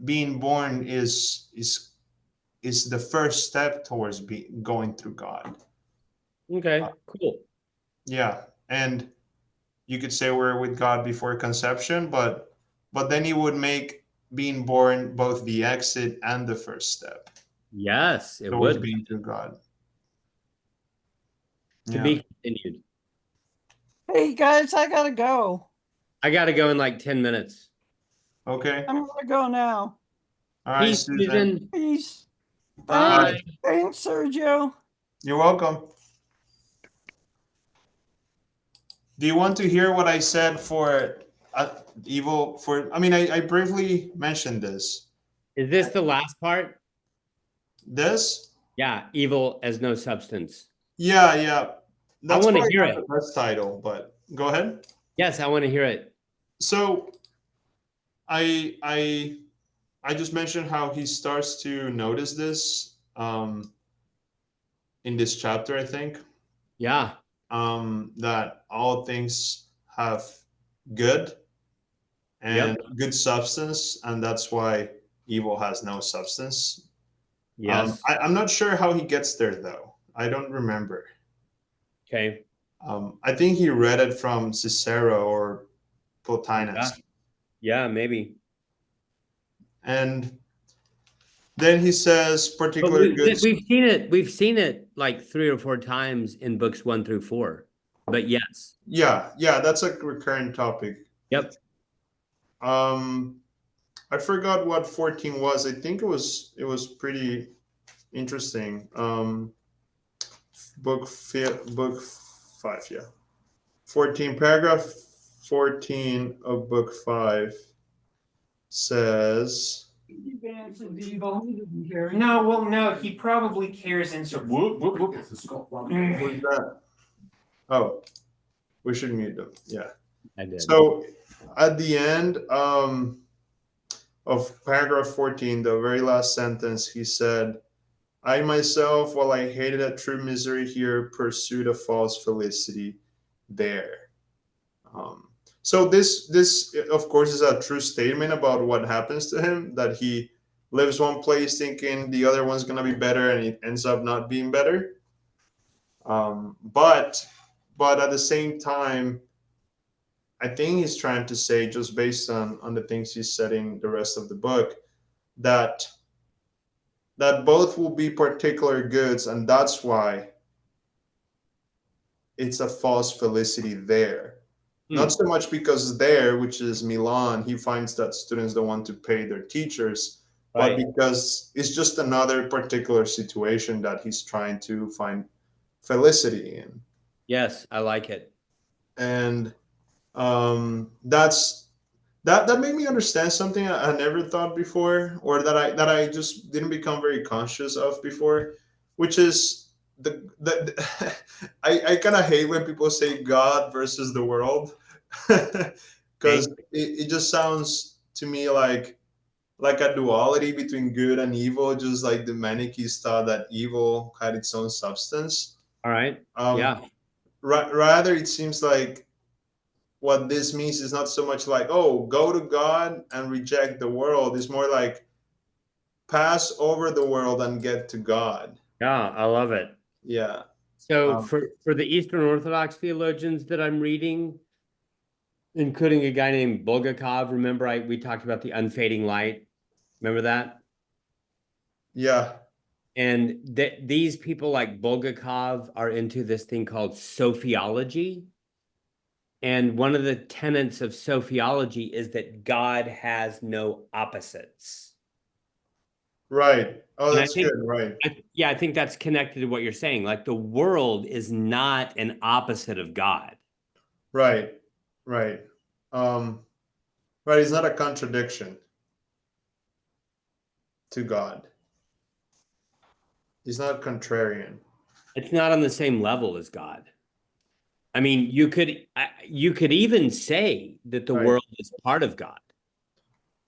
being born is the first step towards going through God. okay, cool. Yeah, and you could say we're with God before conception, but then he would make being born both the exit and the first step Yes, it towards would. being through God. To Yeah. be continued. Hey guys, I gotta go. I got to go in like 10 minutes. Okay. I'm gonna go now. All right, Peace, Susan. Susan. Peace. Bye. Thanks, Sergio. You're welcome. Do you want to hear what I said for evil? I mean, I briefly mentioned this. Is this the last part? This? Yeah, evil as no substance. Yeah, yeah. That's wanna probably hear not it. the best title, but go ahead. Yes, I want to hear it. So I just mentioned how he starts to notice this, in this chapter, I think, Yeah. that all things have good and Yep. good substance, and that's why evil has no substance. Yes. I'm not sure how he gets there, though. I don't remember. Okay. I think he read it from Cicero or Plotinus. Yeah, maybe. And then he says But particular goods. we've seen it like 3 or 4 times in books 1 through 4. But yes. Yeah, yeah, that's a recurrent topic. Yep. I forgot what 14 was. I think it was pretty interesting. book 5, yeah. 14, paragraph 14 of book 5 says, No, well, no, he probably cares in so whoop, whoop, whoop. who's that? Oh, we should mute them. Yeah. I did. So at the end of paragraph 14, the very last sentence, he said, I myself, while I hated a true misery here, pursued a false felicity there. So this of course is a true statement about what happens to him, that he lives one place thinking the other one's going to be better and it ends up not being better. But at the same time, I think he's trying to say, just based on the things he's said in the rest of the book, that both will be particular goods, and that's why it's a false felicity there. Not so much because there, which is Milan, he finds that students don't want to pay their teachers, but Right. because it's just another particular situation that he's trying to find felicity in. Yes, I like it. And that made me understand something I never thought before, or that I just didn't become very conscious of before, which is the I kind of hate when people say God versus the world, because it just sounds to me like a duality between good and evil, just like the Manichaeist thought that evil had its own substance. All right. Um, Yeah. Rather, it seems like what this means is not so much like, oh, go to God and reject the world. It's more like pass over the world and get to God. Yeah, I love it. Yeah. So for the Eastern Orthodox theologians that I'm reading, including a guy named Bulgakov, remember we talked about the unfading light. Remember that? Yeah. And these people like Bulgakov are into this thing called sophiology. And one of the tenets of sophiology is that God has no opposites. Right. Oh, And that's good. Right. I think that's connected to what you're saying. Like the world is not an opposite of God. Right. Right. Right. It's not a contradiction to God. He's not contrarian. It's not on the same level as God. I mean, you could even say that the Right. world is part of God.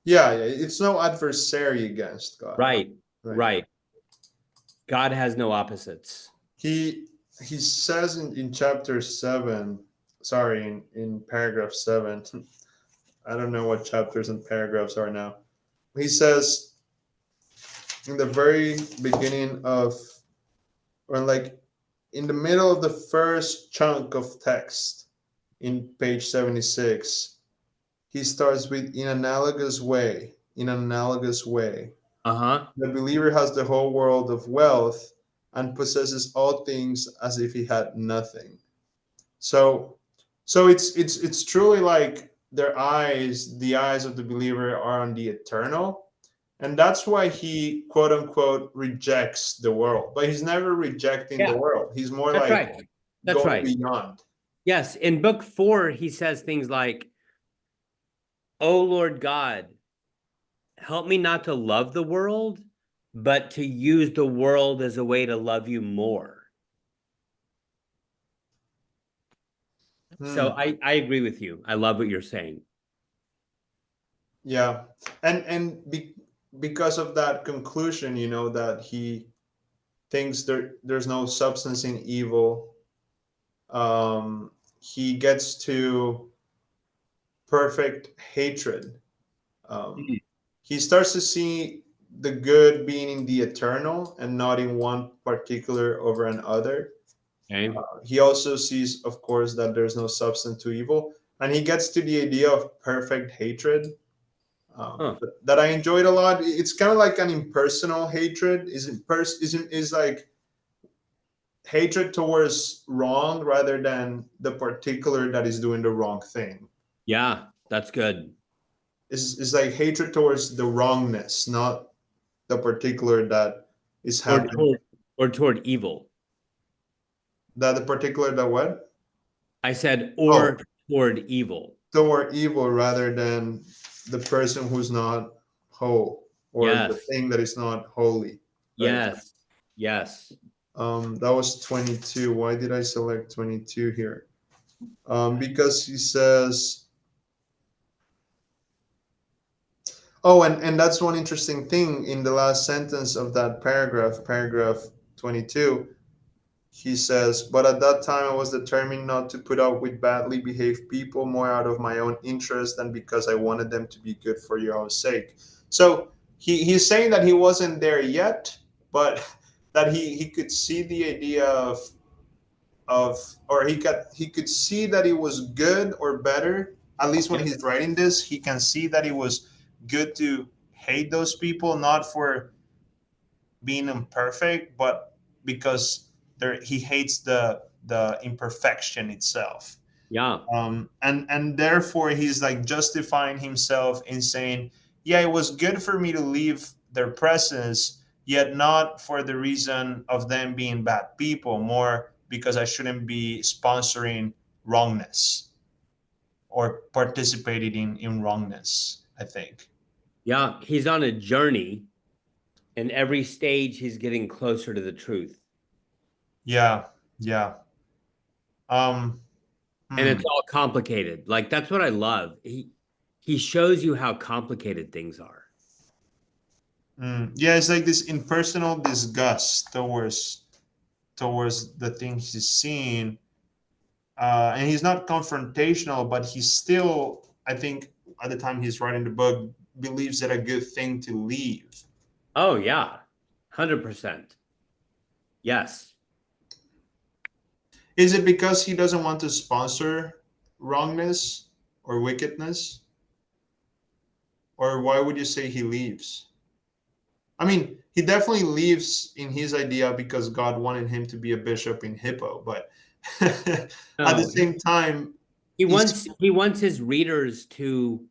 Yeah. It's no adversary against God. Right. Right. God has no opposites. He says in chapter 7, sorry, in paragraph 7, I don't know what chapters and paragraphs are now. He says in the very beginning of, or like in the middle of the first chunk of text in page 76, he starts with in an analogous way. Uh-huh. The believer has the whole world of wealth and possesses all things as if he had nothing. So it's truly like the eyes of the believer are on the eternal, and that's why he quote unquote rejects the world. But he's never rejecting the world. He's more That's like right. That's going right. beyond. Yes. In book 4, he says things like, "Oh Lord God, help me not to love the world, but to use the world as a way to love you more." So I agree with you. I love what you're saying. Yeah, and because of that conclusion, that he thinks there's no substance in evil. He gets to perfect hatred. He starts to see the good being in the eternal and not in one particular over another. Okay. He also sees, of course, that there's no substance to evil, and he gets to the idea of perfect hatred. That I enjoyed a lot. It's kind of like an impersonal hatred. Is like hatred towards wrong rather than the particular that is doing the wrong thing. Yeah, that's good. Is like hatred towards the wrongness, not the particular that is happening. Or toward evil. That the particular that what? I said, Oh, or toward evil. toward evil rather than the person who's not whole or the Yes, thing that is not holy. Right. yes, yes. That was 22. Why did I select 22 here? Because he says, oh, and that's one interesting thing in the last sentence of that paragraph, paragraph 22. He says, but at that time I was determined not to put up with badly behaved people more out of my own interest than because I wanted them to be good for your own sake. So he's saying that he wasn't there yet, but that he could see the idea of or he could see that it was good or better. At least when Yep. he's writing this, he can see that it was good to hate those people, not for being imperfect, but because he hates the imperfection itself. Yeah, And therefore he's like justifying himself in saying, yeah, it was good for me to leave their presence, yet not for the reason of them being bad people, more because I shouldn't be sponsoring wrongness or participating in wrongness, I think. yeah. He's on a journey, and every stage he's getting closer to the truth. Yeah, yeah. um And hmm. it's all complicated. Like that's what I love. He shows you how complicated things are. Yeah, it's like this impersonal disgust towards the things he's seeing, and he's not confrontational, but he's still, I think, at the time he's writing the book, believes that a good thing to leave. Oh yeah, 100%. Yes. Is it because he doesn't want to sponsor wrongness or wickedness, or why would you say he leaves? I mean, he definitely leaves in his idea because God wanted him to be a bishop in Hippo, but at the No, same time, he he's wants his readers to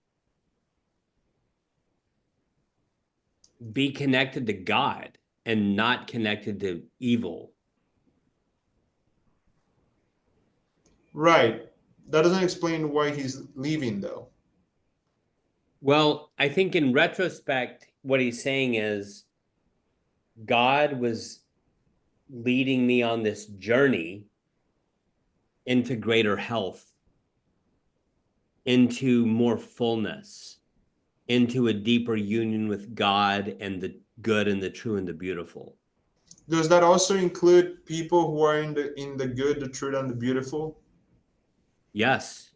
be connected to God and not connected to evil. right. That doesn't explain why he's leaving, though. Well, I think in retrospect, what he's saying is God was leading me on this journey into greater health, into more fullness, into a deeper union with God and the good and the true and the beautiful. Does that also include people who are in the good, the true, and the beautiful? Yes.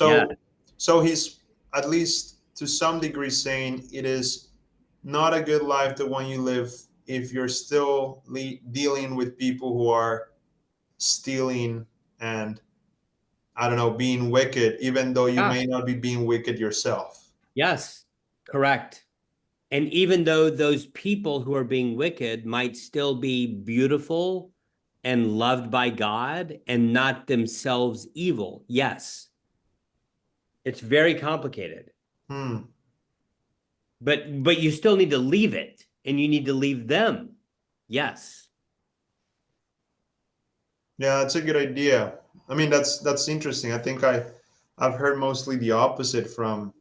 Yeah. So he's at least to some degree saying it is not a good life the one you live if you're still dealing with people who are stealing and, I don't know, being wicked, even though you Yeah. may not be being wicked yourself. Yes. Correct. And even though those people who are being wicked might still be beautiful and loved by God and not themselves evil. Yes. It's very complicated. Hmm. But you still need to leave it and you need to leave them. Yes. Yeah, that's a good idea. I mean, that's interesting. I think I've heard mostly the opposite from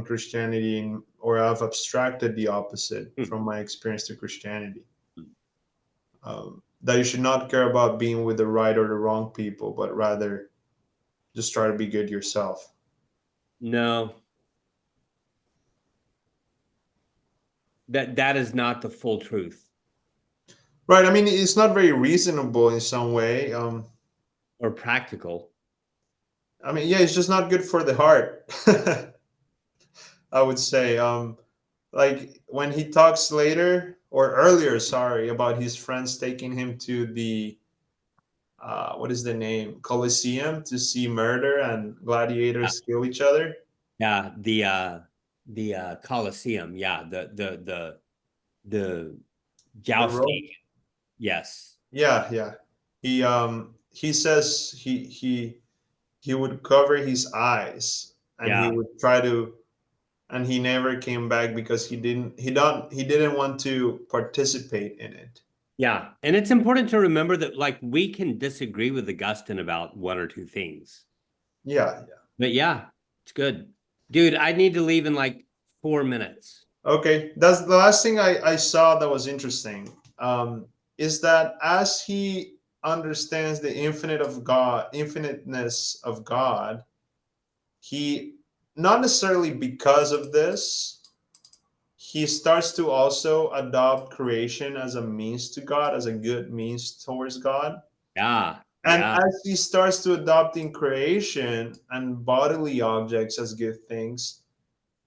Christianity, or I've abstracted the opposite Hmm. from my experience to Christianity. That you should not care about being with the right or the wrong people, but rather just try to be good yourself. No. That is not the full truth Right. I mean, it's not very reasonable in some way. or practical. I mean, yeah, it's just not good for the heart. I would say. Like when he talks later or earlier, sorry, about his friends taking him to the what is the name, Colosseum, to see murder and Yeah. gladiators kill each other. Yeah, the Colosseum. Yeah, the The jousting. Rome. Yes. Yeah, yeah. He says he would cover his eyes and he Yeah. would try to, and he never came back because he didn't want to participate in it. Yeah. And it's important to remember that like we can disagree with Augustine about one or two things. Yeah. But yeah, it's good. Dude, I need to leave in like 4 minutes. Okay, that's the last thing I saw that was interesting. Is that as he understands the infiniteness of God, he, not necessarily because of this, he starts to also adopt creation as a means to God, as a good means towards God. Yeah. And Yeah. as he starts to adopting creation and bodily objects as good things,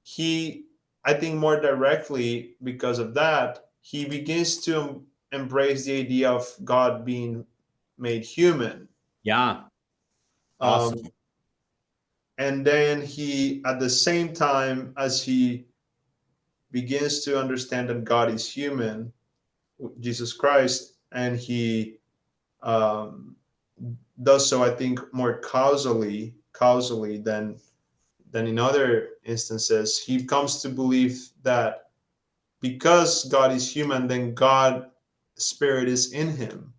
he, I think more directly because of that, he begins to embrace the idea of God being made human. Yeah. Awesome. And then he, at the same time as he begins to understand that God is human, Jesus Christ, and he um, does so, I think, more causally than in other instances. He comes to believe that because God is human, then God spirit is in him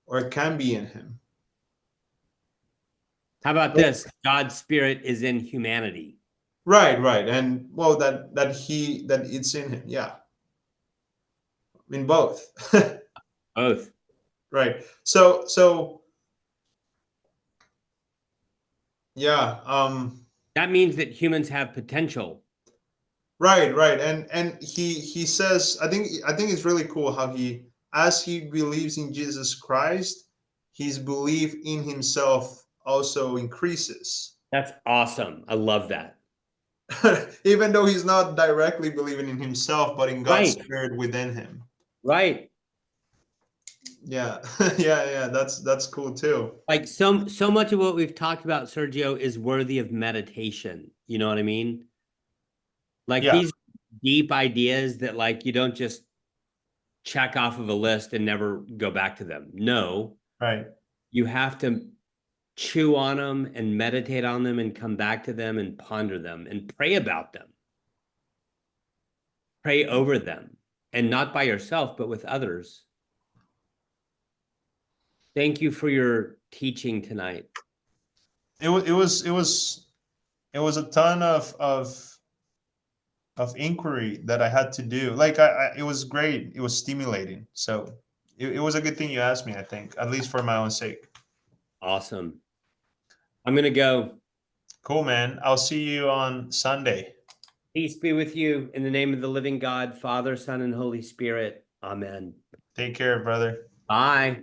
or can be in him. How about this? God's spirit is in humanity. Right. And well, that it's in him. Yeah. I mean both. Both. Right. So yeah. That means that humans have potential. Right. And he says, I think it's really cool how he, as he believes in Jesus Christ, his belief in himself also increases. That's awesome. I love that. Even though he's not directly believing in himself, but in God's Right. spirit within him. Right. Yeah. Yeah. That's cool too. Like so much of what we've talked about, Sergio, is worthy of meditation. You know what I mean? Like Yeah. these deep ideas that like you don't just check off of a list and never go back to them. No, Right. you have to chew on them and meditate on them and come back to them and ponder them and pray about them. Pray over them, and not by yourself, but with others. Thank you for your teaching tonight. It was a ton of inquiry that I had to do. Like it was great. It was stimulating. So it was a good thing you asked me, I think, at least for my own sake. Awesome. I'm going to go. Cool, man. I'll see you on Sunday. Peace be with you in the name of the living God, Father, Son, and Holy Spirit. Amen. Take care, brother. Bye.